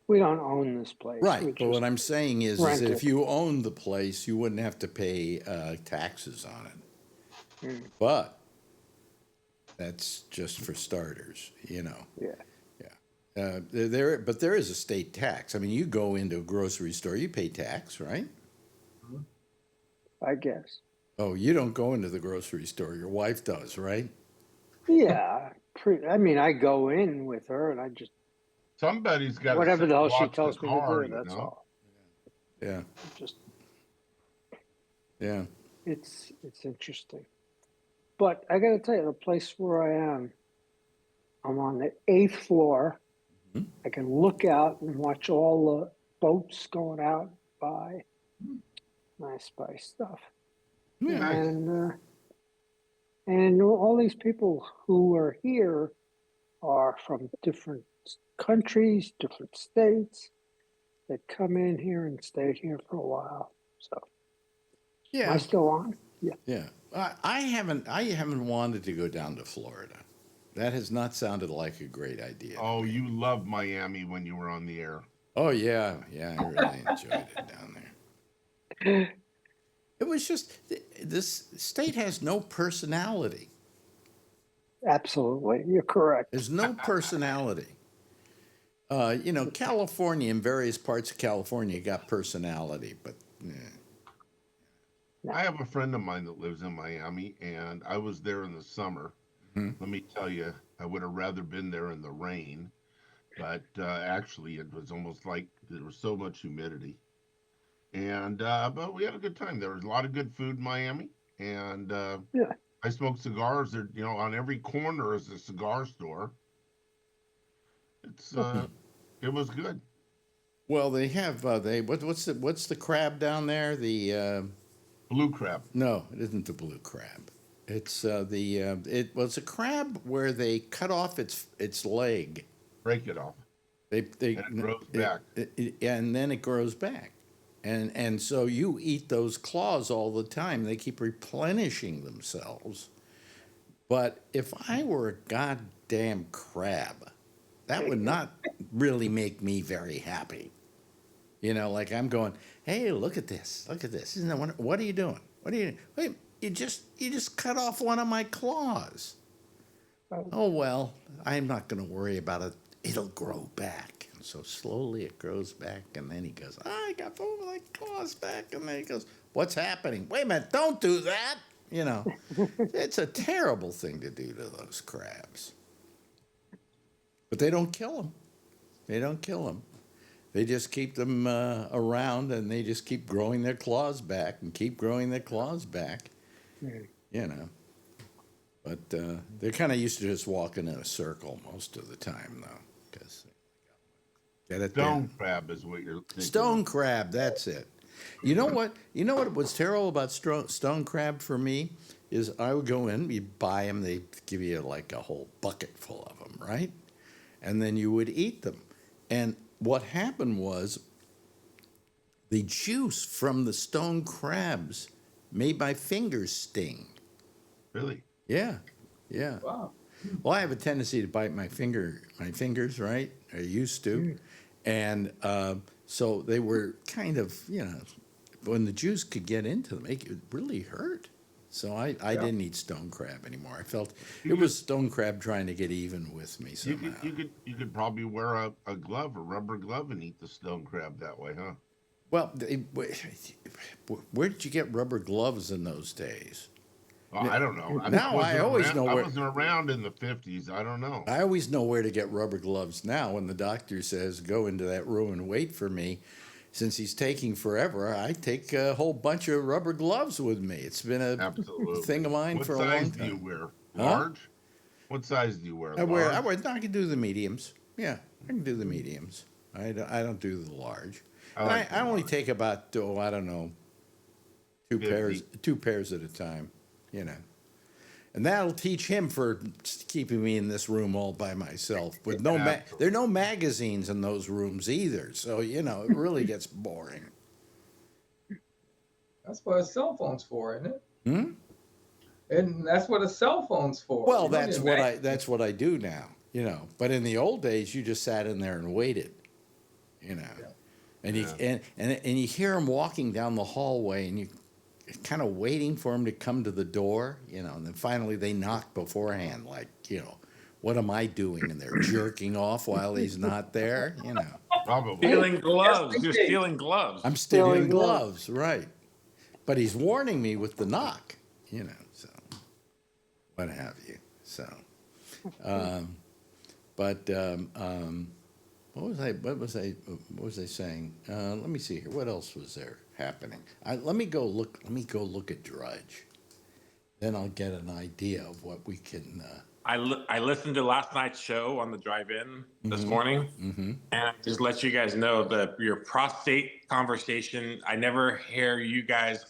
We don't own this place. Right, but what I'm saying is that if you owned the place, you wouldn't have to pay taxes on it. But that's just for starters, Yeah. But there is a state tax. I mean, you go into a grocery store, you pay tax, right? I guess. Oh, you don't go into the grocery store. Your wife does, right? Yeah. I go in with her, and I just. Somebody's got whatever the hell she tells me to do. That's all. Yeah. Just. Yeah. It's interesting, but I got to tell you, the place where I am, I'm on the 8th floor. Mm-hmm. I can look out and watch all the boats going out by. Nice stuff. Yeah. And all these people who are here are from different countries, different states that come in here and stay here for a while. So, am I Yeah, still on? Yeah. yeah. I haven't wanted to go down to Florida. That has not sounded like a great idea to Oh, me. you loved Miami when you were on the air. Oh yeah, yeah. I really enjoyed it down there. It was just this state has no personality. Absolutely. You're correct. There's no personality. California in various parts of California got personality, but I have a friend of mine that lives in Miami, and I was there in the summer. Let me tell you, I would have rather been there in the rain, but actually, it was almost like there was so much humidity. And but we had a good time. There was a lot of good food in Miami, and Yeah. I smoked cigars. There, on every corner is a cigar store. It's it was good. well, they have what's the crab down there? The Blue crab. no, it isn't the blue crab. It's it was a crab where they cut off its leg. Break it off. They And it grows back. and then it grows back, and so you eat those claws all the time. They keep replenishing themselves. But if I were a goddamn crab, that would not really make me very happy. Like I'm going, hey, look at this, look at this. Isn't that what are you doing? What are you? Wait, you just cut off one of my claws. Oh well, I'm not going to worry about it. It'll grow back. And so slowly it grows back, and then he goes, I got both of my claws back, and then he goes, what's happening? Wait a minute, don't do that. It's a terrible thing to do to those crabs. But they don't kill them. They don't kill them. They just keep them around, and they just keep growing their claws back and keep growing their claws back. But they're kind of used to just walking in a circle most of the time, though. Because get it Stone down. crab is what you're thinking. Stone crab, that's it. You know what? You know what was terrible about stone crab for me is I would go in, you buy them, they give you like a whole bucket full of them, right? And then you would eat them. And what happened was the juice from the stone crabs made my fingers sting. Really? Yeah, yeah. Wow. Well, I have a tendency to bite my fingers, right? I used to. And so they were kind of, when the juice could get into them, it really hurt. So I didn't eat stone crab anymore. I felt it was stone crab trying to get even with me somehow. You could probably wear a glove, a rubber glove, and eat the stone crab that way, huh? Well, where did you get rubber gloves in those days? Well, I don't know. I always know where. I wasn't around in the 50s. I don't know. I always know where to get rubber gloves now. When the doctor says, go into that room and wait for me, since he's taking forever, I take a whole bunch of rubber gloves with me. It's been a thing of mine for a long time. What size do you wear? Large? Huh? What size do you wear? I can do the mediums. Yeah, I can do the mediums. I don't do the large. I only take about, I don't know, two pairs at a time, And that'll teach him for keeping me in this room all by myself. With there are no magazines in those rooms either, so it really gets boring. That's what a cell phone's for, isn't it? And that's what a cell phone's for. Well, that's what I do now, But in the old days, you just sat in there and waited, And you hear him walking down the hallway, and you kind of waiting for him to come to the door, and then finally they knock beforehand, like, what am I doing? And they're jerking off while he's not there, Probably. Stealing gloves. You're stealing gloves. I'm stealing gloves, right. But he's warning me with the knock, so what have you. So, what was I saying? Let me see here. What else was there happening? Let me go look at Drudge. Then I'll get an idea of what we can. I listened to last night's show on the drive-in this morning, and I just let you guys know that your prostate conversation. I never hear you guys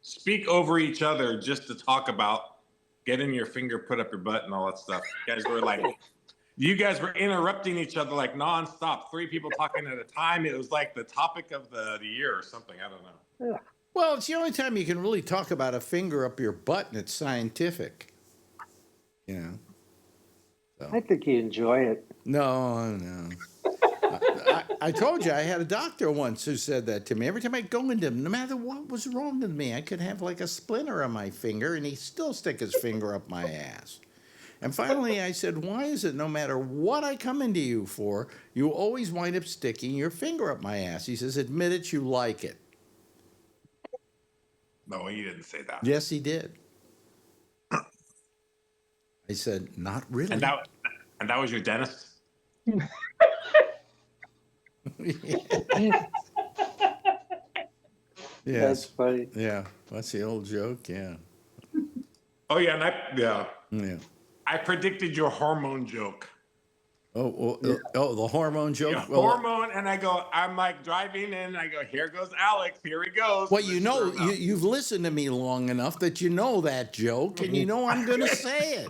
speak over each other just to talk about get in your finger, put up your butt, and all that stuff. You guys were interrupting each other like nonstop. 3 people talking at a time. It was like the topic of the year or something. I don't know. Yeah. Well, it's the only time you can really talk about a finger up your butt and it's scientific. You know. So. I think you enjoy it. No. I told you I had a doctor once who said that to me. Every time I go into him, no matter what was wrong with me, I could have like a splinter on my finger and he'd still stick his finger up my ass. And finally I said, why is it no matter what I come into you for, you always wind up sticking your finger up my ass? He says, admit it, you like it. No, he didn't say that. Yes, he did. I said, not really. And that was your dentist? Yes. That's funny. Yeah, that's the old joke. Yeah. Oh yeah, I predicted your hormone joke. Oh, the hormone joke. Yeah, hormone, and I'm like driving in, and I go, here goes Alex, here he goes. Well, you know, you've listened to me long enough that you know that joke, and you know I'm going to say it.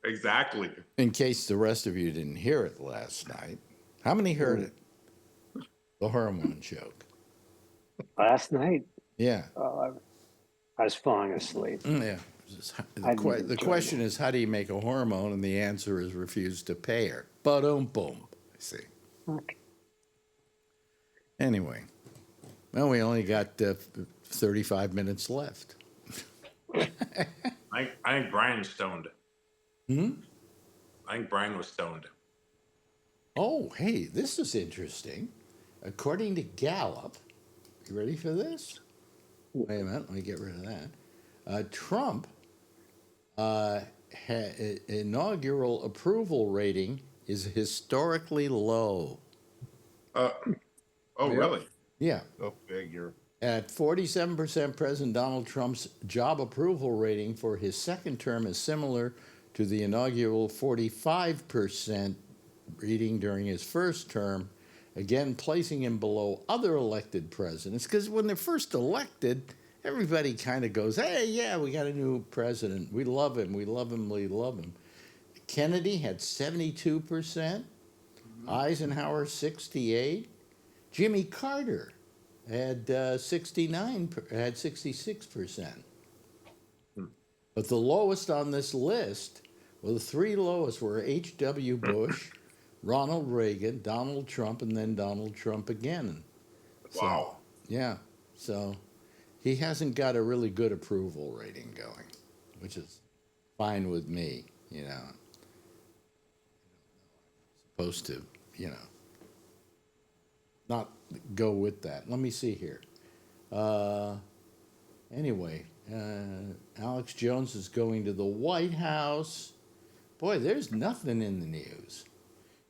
Exactly. In case the rest of you didn't hear it last night, how many heard it? The hormone joke. Last night? Yeah. I was falling asleep. Yeah. The question is, how do you make a hormone? And the answer is refuse to pay her. Boom. I see. Okay. Anyway, well, we only got 35 minutes left. I think Brian's stoned. Hmm? I think Brian was stoned. Oh, hey, this is interesting. According to Gallup, you ready for this? Wait a minute, let me get rid of that. Trump inaugural approval rating is historically low. Really? Yeah. Go figure. At 47%, President Donald Trump's job approval rating for his second term is similar to the inaugural 45% reading during his first term, again placing him below other elected presidents. Because when they're first elected, everybody kind of goes, hey, yeah, we got a new president. We love him. We love him. We love him. Kennedy had 72%. Eisenhower, 68%. Jimmy Carter had 66%. But the lowest on this list, well, the 3 lowest were H.W. Bush, Ronald Reagan, Donald Trump, and then Donald Trump again. Wow. So, yeah. So he hasn't got a really good approval rating going, which is fine with me, you know. Supposed to, you know, not go with that. Let me see here. Anyway, Alex Jones is going to the White House. Boy, there's nothing in the news.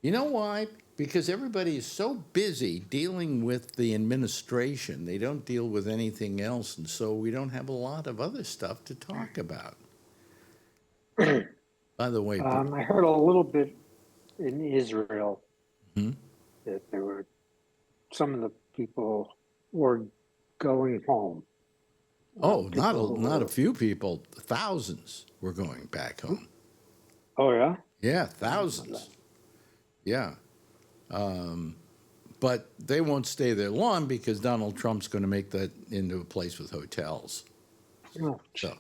You know why? Because everybody is so busy dealing with the administration, they don't deal with anything else, and so we don't have a lot of other stuff to talk about. By the way, I heard a little bit in Israel that there were some of the people were going home. oh, not a few people, thousands were going back home. Oh yeah. Yeah, thousands. Yeah. But they won't stay there long because Donald Trump's going to make that into a place with hotels. Oh. So,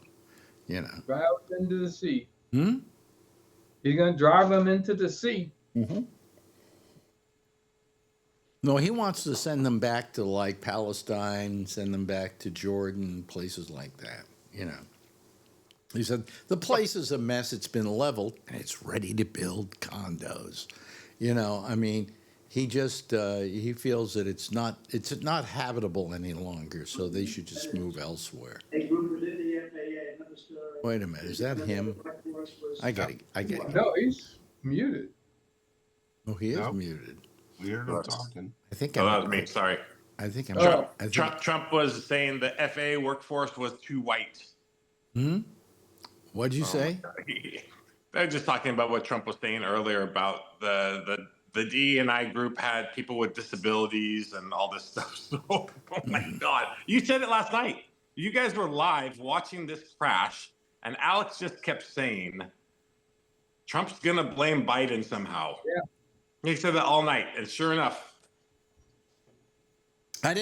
you know. Drive into the sea. Hmm? He's going to drive them into the sea. Mm-hmm. No, he wants to send them back to like Palestine, send them back to Jordan, places like that, you know. He said, the place is a mess, it's been leveled, and it's ready to build condos. You know, I mean, he just, he feels that it's not habitable any longer, so they should just move elsewhere. Wait a minute, is that him? I get it. No, he's muted. Oh, he is Nope. muted. We heard him talking. I think that was me. Sorry. I think I'm. Trump was saying the FAA workforce was too white. What'd you say? They're just talking about what Trump was saying earlier about the DE&I group had people with disabilities and all this stuff. So, oh my God, you said it last night. You guys were live watching this crash, and Alex just kept saying, Trump's going to blame Biden somehow. Yeah. He said that all night, and sure enough. I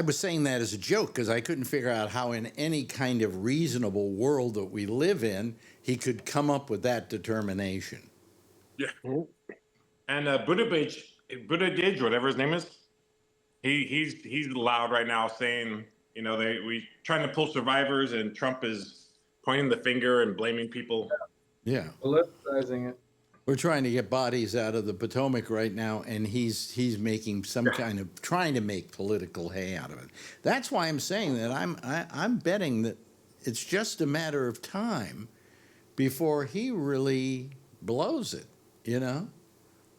was saying that as a joke because I couldn't figure out how in any kind of reasonable world that we live in, he could come up with that determination. Yeah. And Buttigieg, whatever his name is, he's loud right now saying, we trying to pull survivors, and Trump is pointing the finger and blaming people. Yeah. Politicizing it. We're trying to get bodies out of the Potomac right now, and he's making some kind of trying to make political hay out of it. That's why I'm saying that I'm betting that it's just a matter of time before he really blows it,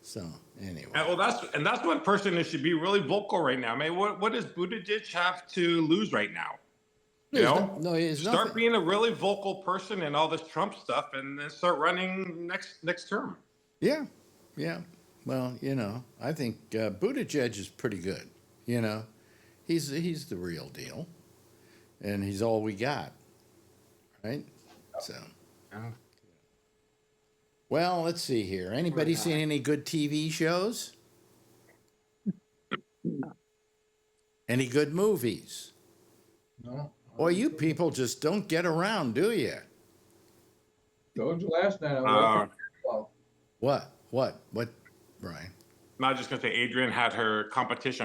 So anyway, Well, that's one person who should be really vocal right now. I mean, what does Buttigieg have to lose right now? Start being a really vocal person in all this Trump stuff, and then start running next term. Yeah. Well, I think Buttigieg is pretty good. He's the real deal, and he's all we got, right? So. Well, let's see here. Anybody seen any good TV shows? Any good movies? No. Boy, you people just don't get around, do you? Told you last night. What, Brian? I'm not just going to say Adrian had her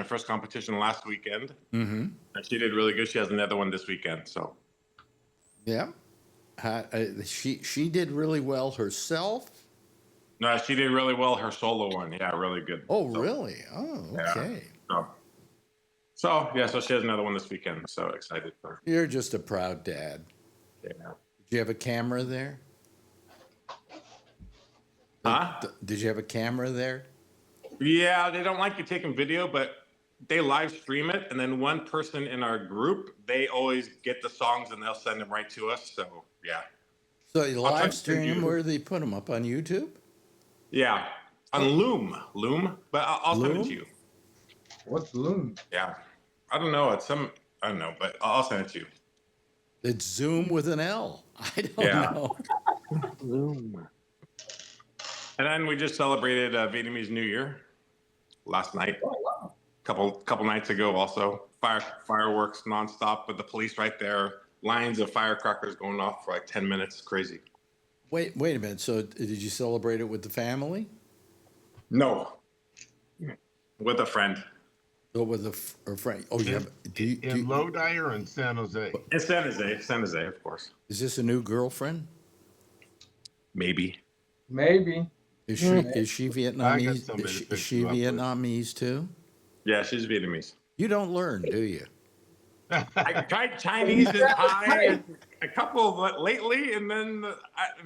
first competition last weekend. Mm-hmm. And she did really good. She has another one this weekend. So. Yeah. She did really well herself. No, she did really well. Her solo one. Yeah, really good. Oh, really? Oh, okay. Yeah. So she has another one this weekend. So excited for her. You're just a proud dad. Yeah. Did you have a camera there? Huh? Did you have a camera there? Yeah, they don't like you taking video, but they live stream it. And then one person in our group, they always get the songs and they'll send them right to us. So, yeah. So you live stream them? Where do they put them? Up on YouTube? Yeah. On Loom. But I'll send it to you. What's Loom? Yeah. I don't know. I don't know, but I'll send it to you. It's Zoom with an L. I don't know. Loom. And then we just celebrated Vietnamese New Year last night. Oh, wow. Couple nights ago also. Fireworks nonstop with the police right there. Lines of firecrackers going off for like 10 minutes. Crazy. Wait a minute. So did you celebrate it with the family? No. With a friend. Or with a friend? Oh, you have. In Lodi or in San Jose? In San Jose, of course. Is this a new girlfriend? Maybe. Is she Vietnamese? Is she Vietnamese too? Yeah, she's Vietnamese. You don't learn, do you? I tried Chinese and Thai a couple but lately, and then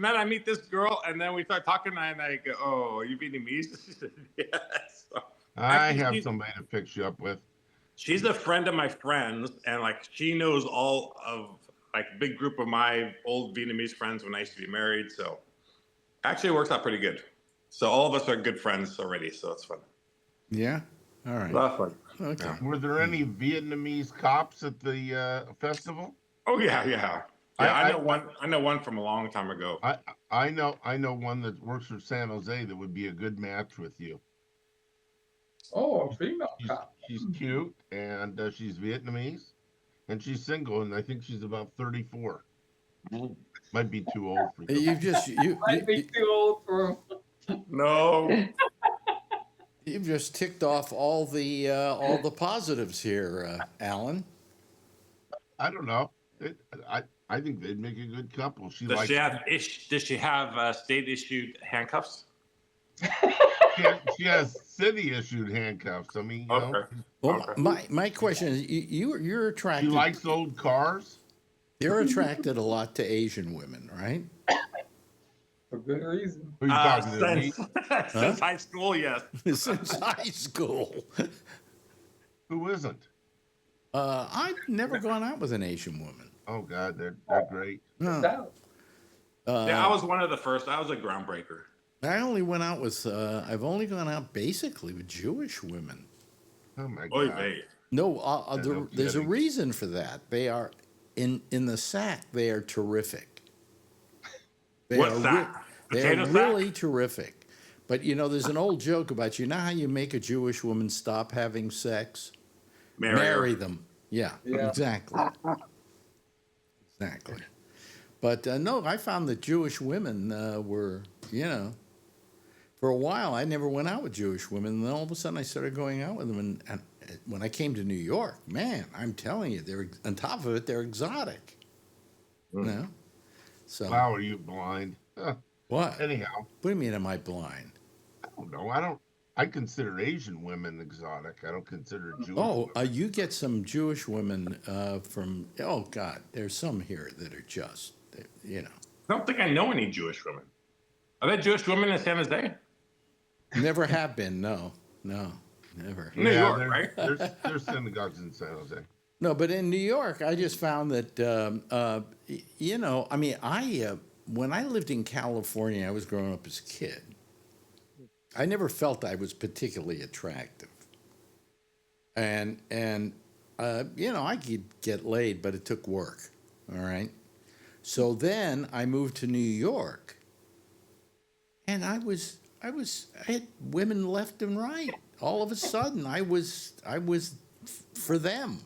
I meet this girl, and then we start talking, and I go, "Oh, are you Vietnamese?" She said, "Yes." So, I have somebody to fix you up with. She's a friend of my friends, and like she knows all of like a big group of my old Vietnamese friends when I used to be married. So actually, it works out pretty good. So all of us are good friends already, so it's fun. Yeah. All right. A lot of fun. Okay. Were there any Vietnamese cops at the festival? Oh yeah. I know one from a long time ago. I know one that works for San Jose that would be a good match with you. Oh, a female cop. She's cute and she's Vietnamese, and she's single, and I think she's about 34. Might be too old for you. Might be too old for him. No. You've just ticked off all the positives here, Alan. I don't know. I think they'd make a good couple. Does she have state issued handcuffs? She has city issued handcuffs. I mean, you know. Well, my question is, you're attracted. She likes old cars. You're attracted a lot to Asian women, right? For good reason. Who are you talking to me? Since high school, yes. Since high school. Who isn't? I've never gone out with an Asian woman. Oh God, they're great. No. Yeah, I was one of the first. I was a groundbreaker. I only went out with. I've only gone out basically with Jewish women. Oh my God. Oy vey. No, there's a reason for that. They are in the sack, they are terrific. They What are sack? they are Potato sack? really terrific. But there's an old joke about you know how you make a Jewish woman stop having sex? Marry her. them. Yeah, Yeah. exactly. Exactly. But no, I found that Jewish women were, for a while I never went out with Jewish women. And then all of a sudden I started going out with them. And when I came to New York, man, I'm telling you, they're on top of it, they're exotic. You know? So Wow, are you blind? what? Anyhow, What do you mean am I blind? I don't know. I consider Asian women exotic. I don't consider Jewish Oh, women. you get some Jewish women from, oh God, there's some here that are just, I don't think I know any Jewish women. Are there Jewish women in San Jose? never have been. No, never. New Yeah, York, right? there's synagogues in San Jose. No, but in New York, I just found that, I mean, when I lived in California, I was growing up as a kid. I never felt I was particularly attractive. And I could get laid, but it took work. All right. So then I moved to New York, and I had women left and right. All of a sudden, I was for them,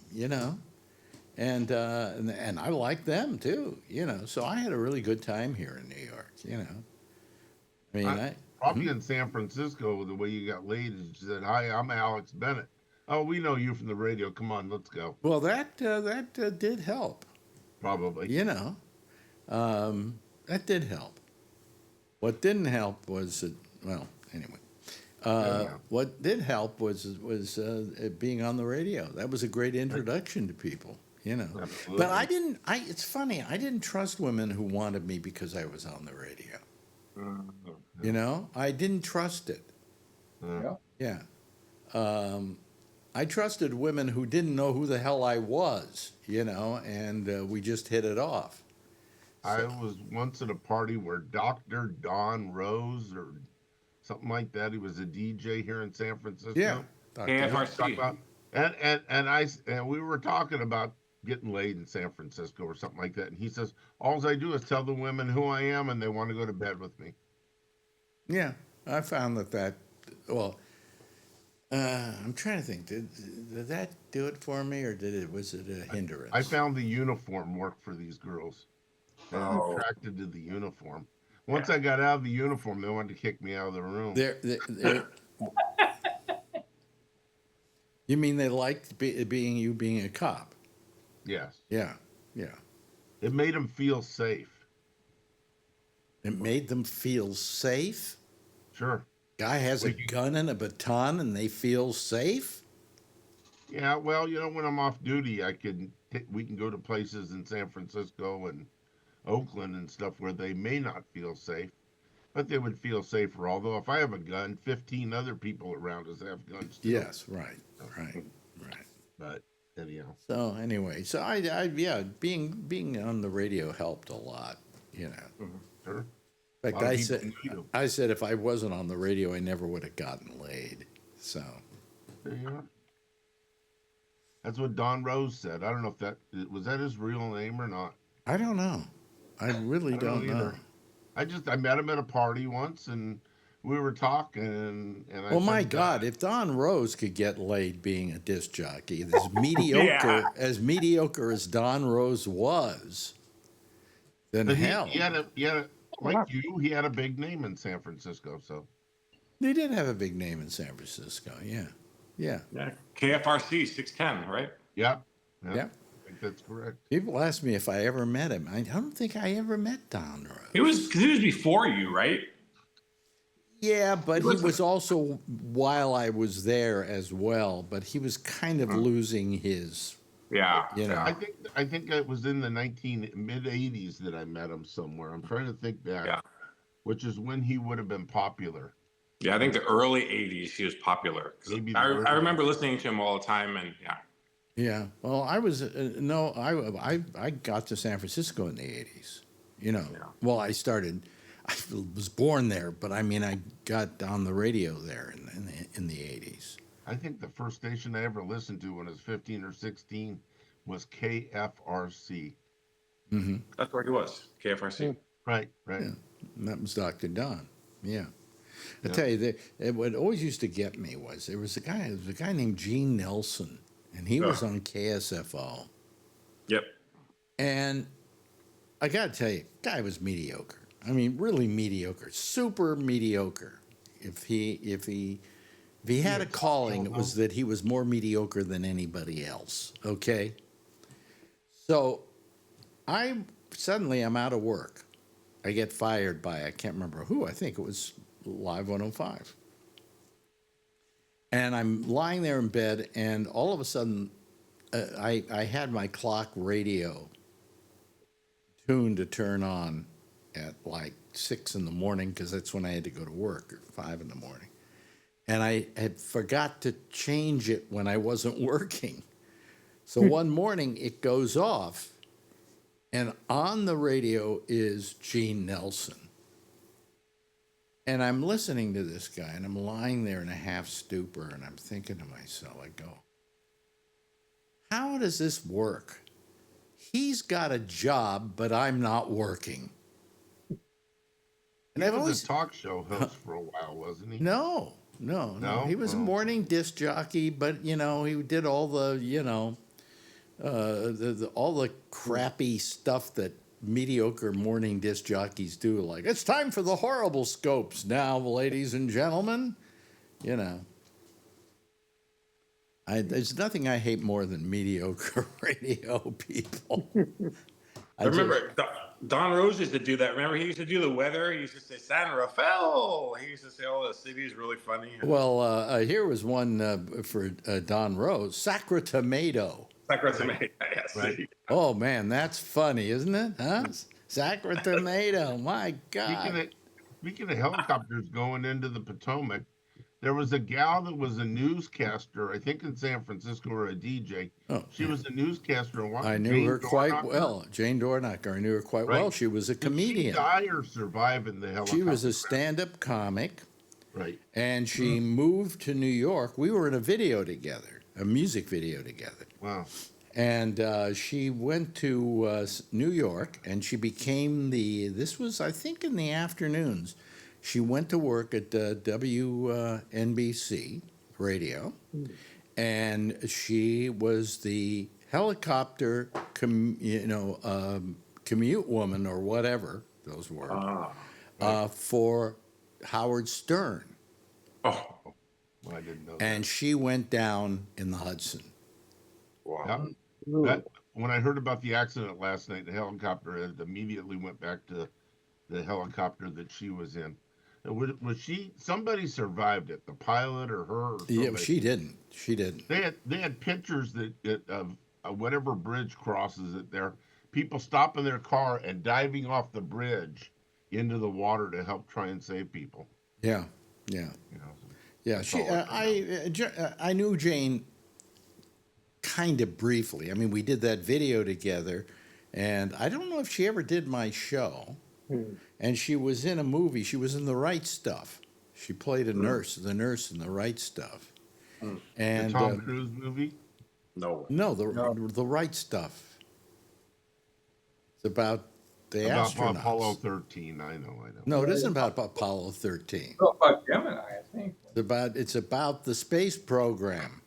and I liked them too, So I had a really good time here in New York, I mean, Probably in San Francisco, the way you got laid is you said, "Hi, I'm Alex Bennett." Oh, we know you from the radio. Come on, let's go. well, that did help, Probably. that did help. What didn't help was, anyway. What did help was being on the radio. That was a great introduction to people, Absolutely. But it's funny, I didn't trust women who wanted me because I was on the radio. I didn't trust it. Yeah. Yeah. I trusted women who didn't know who the hell I was, and we just hit it off. I was once at a party where Dr. Don Rose or something like that. He was a DJ here in San Francisco. Yeah. KFRC. And we were talking about getting laid in San Francisco or something like that. And he says, all I do is tell the women who I am and they want to go to bed with me. Yeah, I found well, I'm trying to think, did that do it for me, or was it a hindrance? I found the uniform worked for these girls. They were attracted to the uniform. Once I got out of the uniform, they wanted to kick me out of the room. You mean they liked being a cop? Yes. Yeah. It made them feel safe. It made them feel safe? Sure. Guy has a gun and a baton and they feel safe? Yeah, well, when I'm off duty, we can go to places in San Francisco and Oakland and stuff where they may not feel safe, but they would feel safer. Although if I have a gun, 15 other people around us have guns too. Yes, right. But anyhow. So anyway, being on the radio helped a lot, Sure. In fact, I said if I wasn't on the radio, I never would have gotten laid. So There you are. That's what Don Rose said. I don't know if was that his real name or not. I don't know. I really don't know. I met him at a party once and we were talking and I Well, said, my God, if Don Rose could get laid being a disc jockey, as mediocre as Don Rose was, then hell. He had like you, he had a big name in San Francisco, so. He did have a big name in San Francisco, yeah. KFRC 610, right? Yeah. Yeah. I think that's correct. People ask me if I ever met him. I don't think I ever met Don Rose. He was before you, right? Yeah, but he was also while I was there as well. But he was kind of losing his. Yeah. I think it was in the mid 80s that I met him somewhere. I'm trying to think back, which is when he would have been popular. Yeah, I think the early 80s he was popular. I remember listening to him all the time, and Yeah, well, I was I got to San Francisco in the 80s. Well, I was born there, but I mean, I got on the radio there in the 80s. I think the first station I ever listened to when I was 15 or 16 was KFRC. That's where he was. KFRC. Right, right. Yeah, and that was Dr. Don. Yeah. I Yeah. tell you, what always used to get me was there was a guy named Gene Nelson, and he was Ugh. on KSFO. Yep. And I got to tell you, guy was mediocre. I mean, really mediocre, super mediocre. If he had a calling, it was that he was more mediocre than anybody else. Okay. So I'm out of work. I get fired by, I can't remember who. I think it was Live 105. And I'm lying there in bed, and all of a sudden, I had my clock radio tuned to turn on at like 6 in the morning, because that's when I had to go to work, or 5 in the morning. And I had forgot to change it when I wasn't working. So one morning it goes off, and on the radio is Gene Nelson. And I'm listening to this guy, and I'm lying there in a half stupor, and I'm thinking to myself, I go, how does this work? He's got a job, but I'm not working. And He I've was always a talk show host for a while, wasn't he? No. He was a Oh. morning disc jockey, but he did all the all the crappy stuff that mediocre morning disc jockeys do. Like, it's time for the horrible scopes now, ladies and gentlemen. There's nothing I hate more than mediocre radio people. I remember Don Rose used to do that. Remember, he used to do the weather. He used to say San Rafael. He used to say all the cities really funny. Well, here was one for Don Rose, Sacratomato. Sacratomato, yes. Right. Oh, man, that's funny, isn't it? Huh? Sacratomato, my God. Speaking of helicopters going into the Potomac, there was a gal that was a newscaster, I think in San Francisco, or a DJ. Oh, she was a newscaster. And I knew her quite well. Jane Dornacher. I knew her quite well. She was a comedian. Did she die or survive in the helicopter? She was a stand-up comic. Right. And she moved to New York. We were in a video together, a music video together. Wow. And she went to New York, and she became this was, I think, in the afternoons. She went to work at WNBC radio, and she was the helicopter commute woman, or whatever those were, for Howard Stern. Oh, well, I didn't know. And she went down in the Hudson. Wow. When I heard about the accident last night, the helicopter, it immediately went back to the helicopter that she was in. Was she? Somebody survived it. The pilot or her? Or yeah, she didn't. She didn't. They had pictures of whatever bridge crosses it there. People stopping their car and diving off the bridge into the water to help try and save people. Yeah. Yeah. I knew Jane kind of briefly. I mean, we did that video together, and I don't know if she ever did my show. And she was in a movie. She was in The Right Stuff. She played a nurse, the nurse in The Right Stuff. And the Tom Cruise movie? No, the Right Stuff. It's about the astronauts. Apollo 13. I know. No, it isn't about Apollo 13. It's about Gemini, I think. It's about the space program.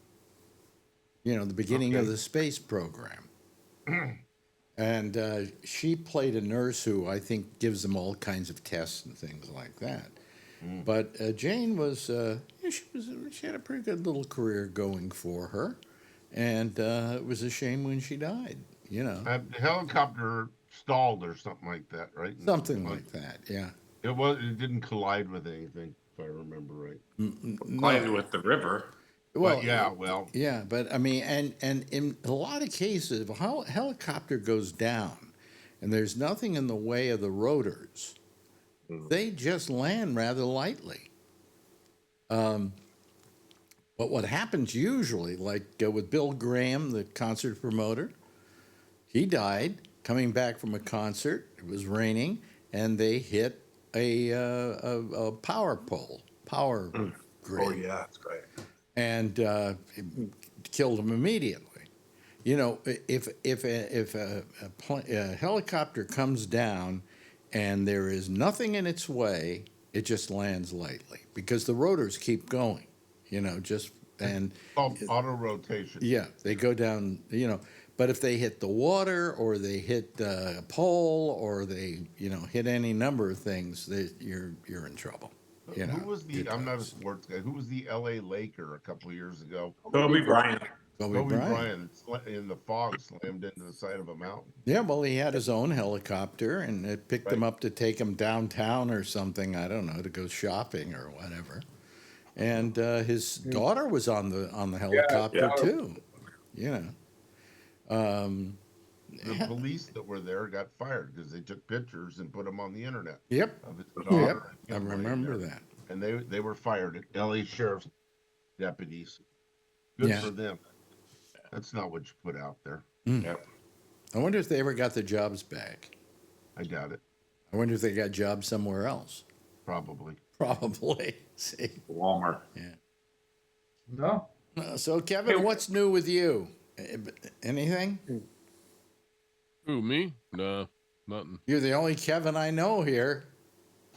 The beginning of the space program. And she played a nurse who I think gives them all kinds of tests and things like that. But Jane was, she had a pretty good little career going for her, and it was a shame when she died. The helicopter stalled or something like that, right? Something like that, yeah. It didn't collide with anything, if I remember right. Collided with the river. Well, yeah, but I mean, and in a lot of cases, if a helicopter goes down and there's nothing in the way of the rotors, they just land rather lightly. But what happens usually, like with Bill Graham, the concert promoter, he died coming back from a concert. It was raining, and they hit a power pole, power grid. Oh, yeah, that's great. And it killed him immediately. You know, a helicopter comes down and there is nothing in its way, it just lands lightly because the rotors keep going. You know, just and Called auto rotation. yeah, they go down. You know, but if they hit the water or they hit a pole or they hit any number of things, you're in trouble. You know, Who was the? I'm not a because sports guy. Who was the L.A. Laker a couple of years ago? Kobe Bryant. Kobe Bryant. In the fog slammed into the side of a mountain. Yeah, well, he had his own helicopter, and it picked him Right. up to take him downtown or something. I don't know, to go shopping or whatever. And his daughter was on the helicopter yeah. too. You know. The police that were there got fired because they took pictures and put them on the internet Yep. of his Yep. daughter. I and him laying remember there. that. And they were fired. L.A. sheriff's deputies. Good Yeah. for them. That's not what you put out there. Yep. I wonder if they ever got the jobs back. I doubt it. I wonder if they got jobs somewhere else. Probably. Probably. See. Walmart. No. So, Kevin, what's new with you? Anything? Who, me? No, nothing. You're the only Kevin I know here.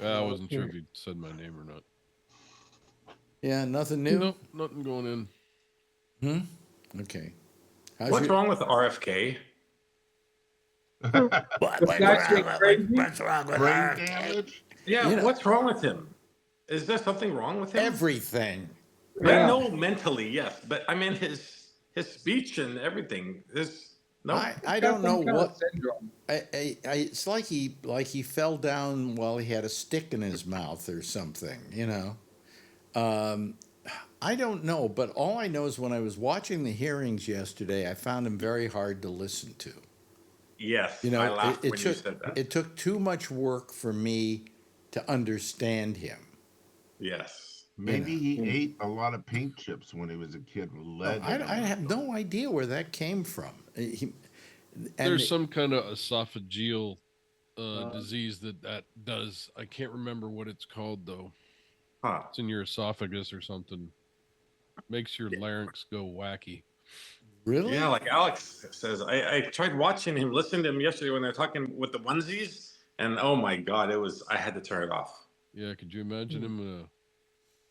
I wasn't sure if you said my name or not. Yeah, nothing new. Nope, nothing going in. Okay. What's wrong with RFK? Brain damage? Yeah, what's wrong with him? Is there something wrong with him? Everything. I know mentally, yes, but I mean his speech and everything is no. I don't know what. Syndrome. It's like he fell down while he had a stick in his mouth or something. You know. I don't know, but all I know is when I was watching the hearings yesterday, I found him very hard to listen to. Yes, You know, I laughed when took, you said that. it took too much work for me to understand him. Yes. Maybe he ate a lot of paint chips when he was a kid with lead. I have no idea where that came from. There's some kind of esophageal disease that does. I can't remember what it's called though. Huh. It's in your esophagus or something. Makes your larynx go wacky. Really? Yeah, like Alex says, I tried watching him, listening to him yesterday when they're talking with the onesies, and oh my God, I had to turn it off. Yeah, could you imagine him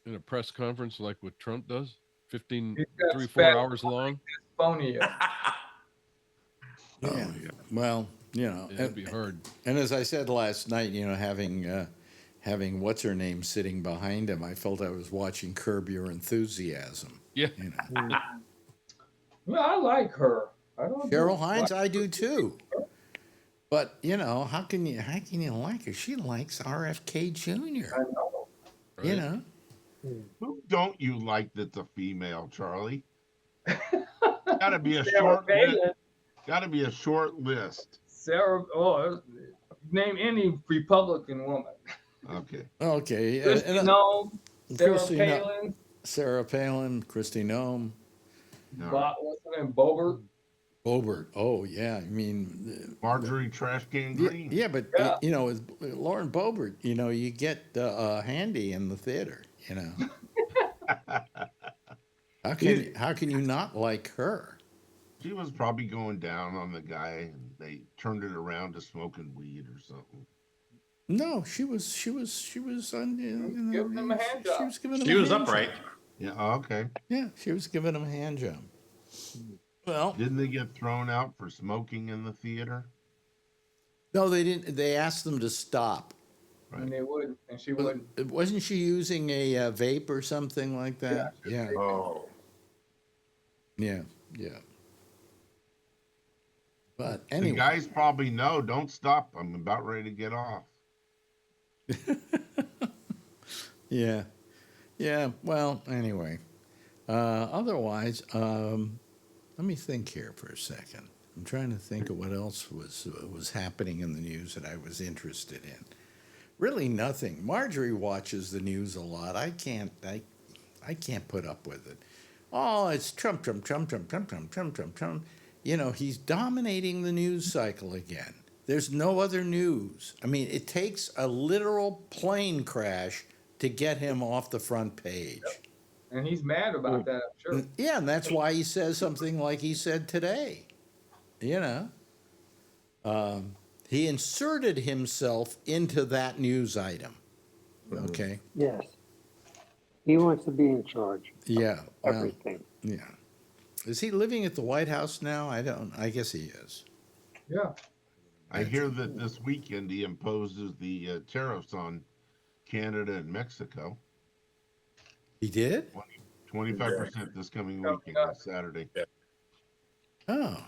in a press conference like what Trump does? 15, He's got 3-4 spat hours long. Phony. Yeah. Well, you know, Yeah, it'd be hard. And as I said last night, you know, having what's her name sitting behind him, I felt I was watching Curb Your Enthusiasm. Yeah. You know. Yeah, I like her. I don't. Cheryl Hines, I do too. But you know, how can you like her? She likes RFK Jr. I know. Right? You know. Who don't you like that's a female, Charlie? Gotta be a Sarah short list. Palin. Gotta be a short list. Sarah. Oh, name any Republican woman. Okay. Okay. Christy Noem, Sarah Christy No- Palin, Sarah Palin, Christy Noem, No. what's her name? Boebert. Boebert. Oh yeah, I mean. Marjorie Trash Can Yeah, Green. yeah, but Yeah. you know, with Lauren Boebert, you know, you get Handy in the theater. You know, how can you not like her? She was probably going down on the guy, and they turned it around to smoking weed or something. No, she was on. Giving him a hand job. She was giving him. She a was hand upright. job. Yeah. Okay. Yeah, she was giving him a hand job. Well, Didn't they get thrown out for smoking in the theater? no, they didn't. They asked them to stop. Right. And they wouldn't, and she wouldn't. Wasn't she using a vape or something like that? Yeah, Oh. yeah, yeah. But The anyway, guys probably know. Don't stop. I'm about ready to get off. yeah, yeah. Well, anyway. Otherwise, let me think here for a second. I'm trying to think of what else was happening in the news that I was interested in. Really nothing. Marjorie watches the news a lot. I can't put up with it. Oh, it's Trump, Trump, Trump, Trump, Trump, Trump, Trump, Trump, Trump. You know, he's dominating the news cycle again. There's no other news. I mean, it takes a literal plane crash to get him off the front page. and he's mad about that, I'm sure. Yeah, and that's why he says something like he said today. You know, he inserted himself into that news item. Okay. Yes. He wants to be in charge Yeah. of Well, everything. yeah. Is he living at the White House now? I guess he is. Yeah. I hear that this weekend he imposes the tariffs on Canada and Mexico. He did? 25% this coming weekend on Saturday. Oh.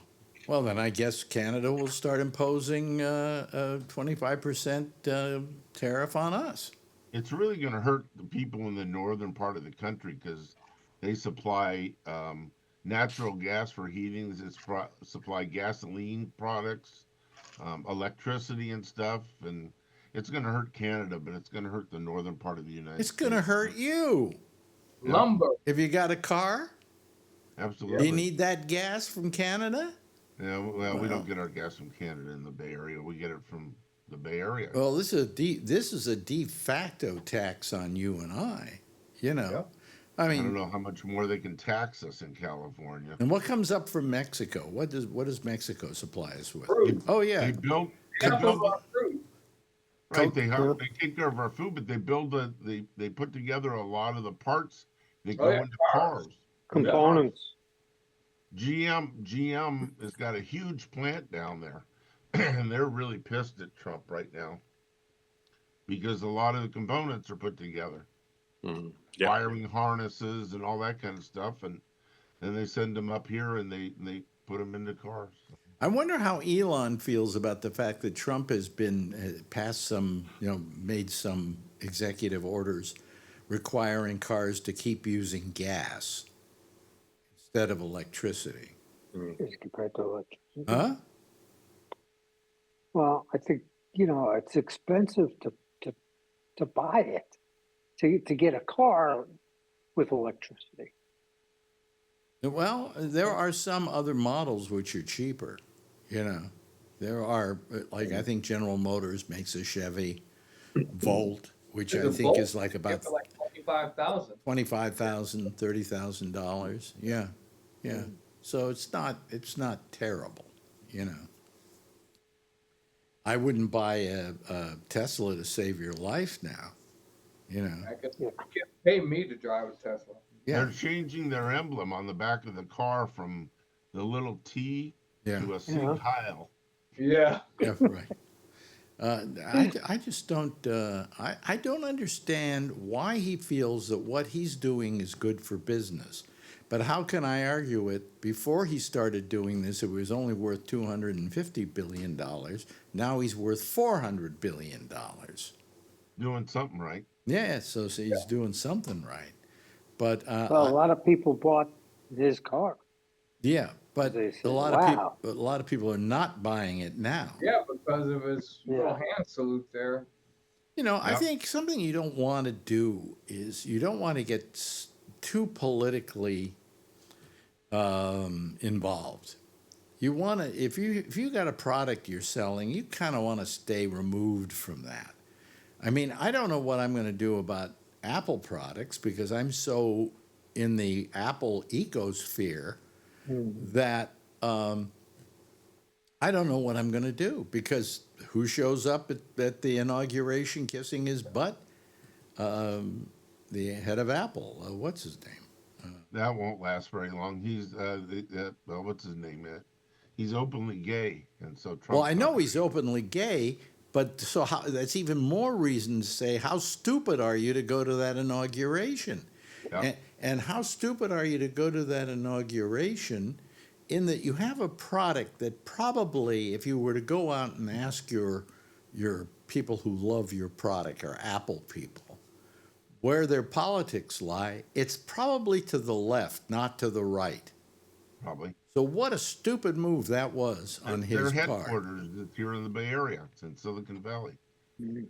Well, then I guess Canada will start imposing a 25% tariff on us. It's really going to hurt the people in the northern part of the country because they supply natural gas for heating. They supply gasoline products, electricity and stuff, and it's going to hurt Canada, but it's going to hurt the northern part of the United It's States. going to hurt you. Lumber. If you got a car, Absolutely. you need that gas from Canada? Yeah, well, we don't get our gas from Canada in the Bay Area. We get it from the Bay Area. Well, this is a de facto tax on you and I. You know, Yep. I I mean, don't know how much more they can tax us in California. and what comes up from Mexico? What does Mexico supply us with? Fruit. Oh yeah, They build, Half of our fruit. right. They take care of our food, but they they put together a lot of the parts that go Oh, yeah, into cars. Components. GM has got a huge plant down there, and they're really pissed at Trump right now because a lot of the components are put together, Yeah. wiring harnesses and all that kind of stuff, and then they send them up here and they put them into cars. I wonder how Elon feels about the fact that Trump has been passed some, made some executive orders requiring cars to keep using gas instead of electricity. As compared to electricity. Huh? Well, I think, it's expensive to buy it, to get a car with electricity. Well, there are some other models which are cheaper. There are, like, I think General Motors makes a Chevy Volt, which There's I a think Volt is like about for like 25,000. $25,000, $30,000. Yeah, yeah. So it's not terrible. I wouldn't buy a Tesla to save your life now. I guess you can't pay me to drive a Tesla. Yeah, They're changing their emblem on the back of the car from the little T yeah, to a sig Yeah. Heil. Yeah. yeah, right. I just don't. I don't understand why he feels that what he's doing is good for business. But how can I argue it? Before he started doing this, it was only worth $250 billion. Now he's worth $400 billion. Doing something right. Yeah, so he's doing something right. But Well, a lot of people bought his car. yeah, but They a said, lot "Wow." of people are not buying it now. Yeah, because of his little Yeah. hand salute there. I Yep. think something you don't want to do is you don't want to get too politically involved. You want to, if you got a product you're selling, you kind of want to stay removed from that. I mean, I don't know what I'm going to do about Apple products because I'm so in the Apple ecosphere that I don't know what I'm going to do because who shows up at the inauguration kissing his butt? The head of Apple. What's his name? That won't last very long. He's what's his name? He's openly gay, and so Trump. Well, I know he's openly gay, but so that's even more reason to say, how stupid are you to go to that inauguration? Yep. And how stupid are you to go to that inauguration in that you have a product that probably, if you were to go out and ask your people who love your product, or Apple people, where their politics lie, it's probably to the left, not to the right. Probably. So what a stupid move that was on his Their part. headquarters is here in the Bay Area. It's in Silicon Valley. And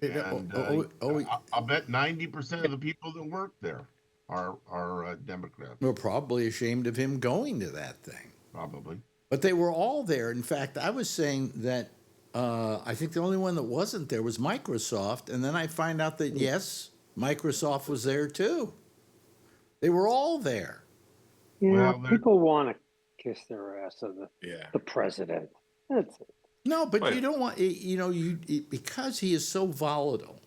I'll bet 90% of the people that work there are Democrats. We're probably ashamed of him going to that thing. Probably. But they were all there. In fact, I was saying that I think the only one that wasn't there was Microsoft. And then I find out that, yes, Microsoft was there too. They were all there. You Well, know, there- people want to kiss their ass of Yeah. the president. That's it. No, but Wait. you don't want, because he is so volatile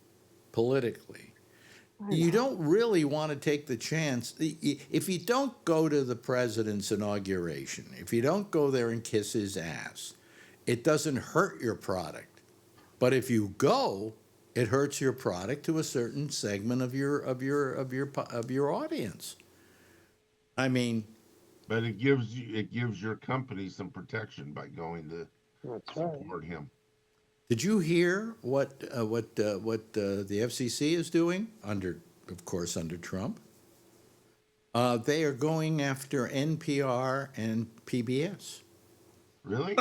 politically, I you know. don't really want to take the chance. If you don't go to the president's inauguration, if you don't go there and kiss his ass, it doesn't hurt your product. But if you go, it hurts your product to a certain segment of your audience. I mean, But it gives your company some protection by going to That's right. support him. did you hear what the FCC is doing of course, under Trump? They are going after NPR and PBS. Really?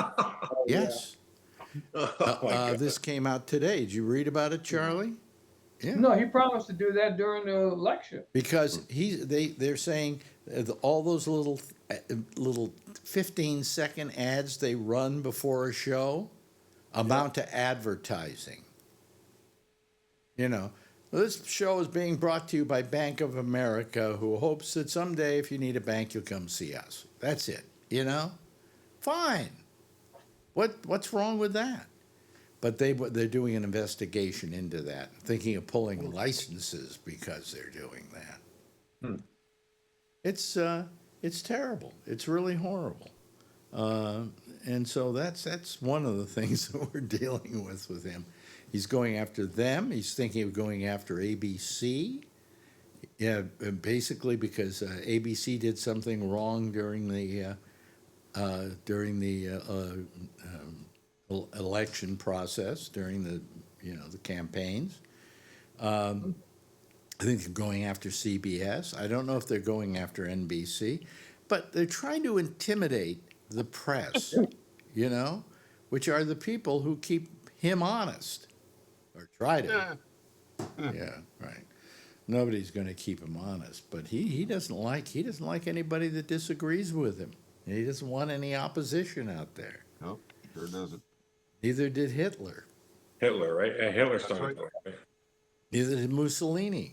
Yes. Oh, my God. This came out today. Did you read about it, Charlie? Yeah. No, he promised to do that during the election. Because they're saying all those little 15-second ads they run before a show amount to advertising. You know, this show is being brought to you by Bank of America, who hopes that someday, if you need a bank, you'll come see us. That's it. You know, fine. What's wrong with that? But they're doing an investigation into that, thinking of pulling licenses because they're doing that. It's terrible. It's really horrible. And so that's one of the things that we're dealing with him. He's going after them. He's thinking of going after ABC. Yeah, basically because ABC did something wrong during the election process, during the campaigns. I think they're going after CBS. I don't know if they're going after NBC, but they're trying to intimidate the press, which are the people who keep him honest, or try to. Yeah, right. Nobody's going to keep him honest, but he doesn't like anybody that disagrees with him. He doesn't want any opposition out there. No, sure doesn't. Neither did Hitler. Hitler, right? Yeah, Hitler started right. that, right? Neither did Mussolini.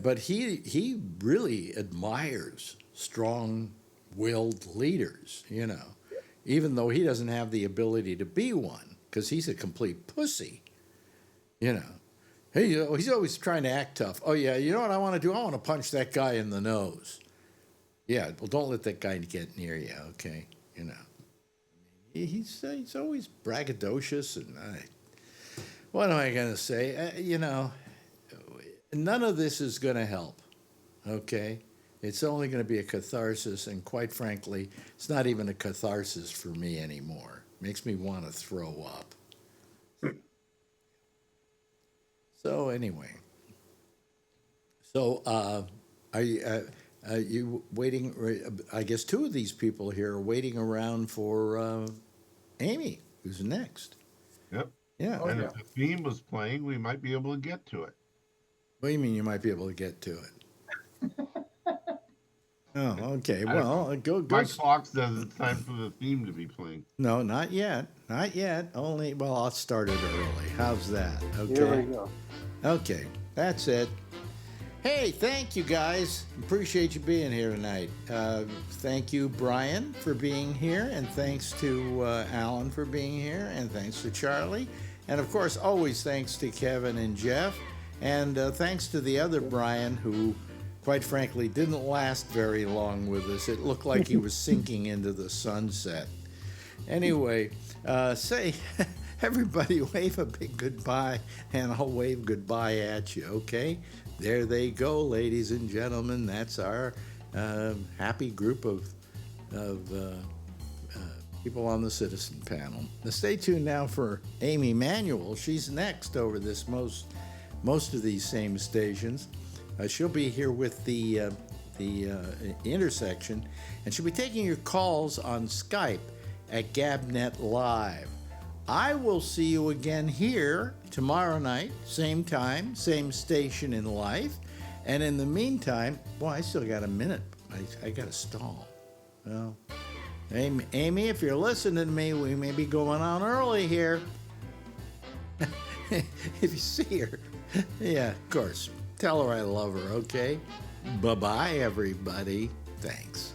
But he really admires strong-willed leaders, even though he doesn't have the ability to be one, because he's a complete pussy, Hey, he's always trying to act tough. Oh, yeah, you know what I want to do? I want to punch that guy in the nose. Yeah, well, don't let that guy get near you, okay? He's always braggadocious, and what am I going to say? None of this is going to help, okay? It's only going to be a catharsis, and quite frankly, it's not even a catharsis for me anymore. Makes me want to throw up. So anyway, are you waiting? I guess two of these people here are waiting around for Amy, who's next. Yep. Yeah. And if the theme was playing, we might be able to get to it. What do you mean you might be able to get to it? Oh, okay. I don't Well, go. My clock says it's time for the theme to be playing. No, not yet. Not yet. I'll start it early. How's that? Okay. Here we go. Okay, that's it. Hey, thank you guys. Appreciate you being here tonight. Thank you, Brian, for being here, and thanks to Alan for being here, and thanks to Charlie, and of course, always thanks to Kevin and Jeff, and thanks to the other Brian who, quite frankly, didn't last very long with us. It looked like he was sinking into the sunset. Anyway, say, everybody wave a big goodbye, and I'll wave goodbye at you, okay? There they go, ladies and gentlemen. That's our happy group of people on the citizen panel. Now stay tuned now for Amy Manuel. She's next over this most of these same stations. She'll be here with the intersection, and she'll be taking your calls on Skype at GabNet Live. I will see you again here tomorrow night, same time, same station in life. And in the meantime, boy, I still got a minute. I got to stall. Well, Amy, if you're listening to me, we may be going on early here. If you see her, yeah, of course. Tell her I love her, okay? Bye-bye, everybody. Thanks.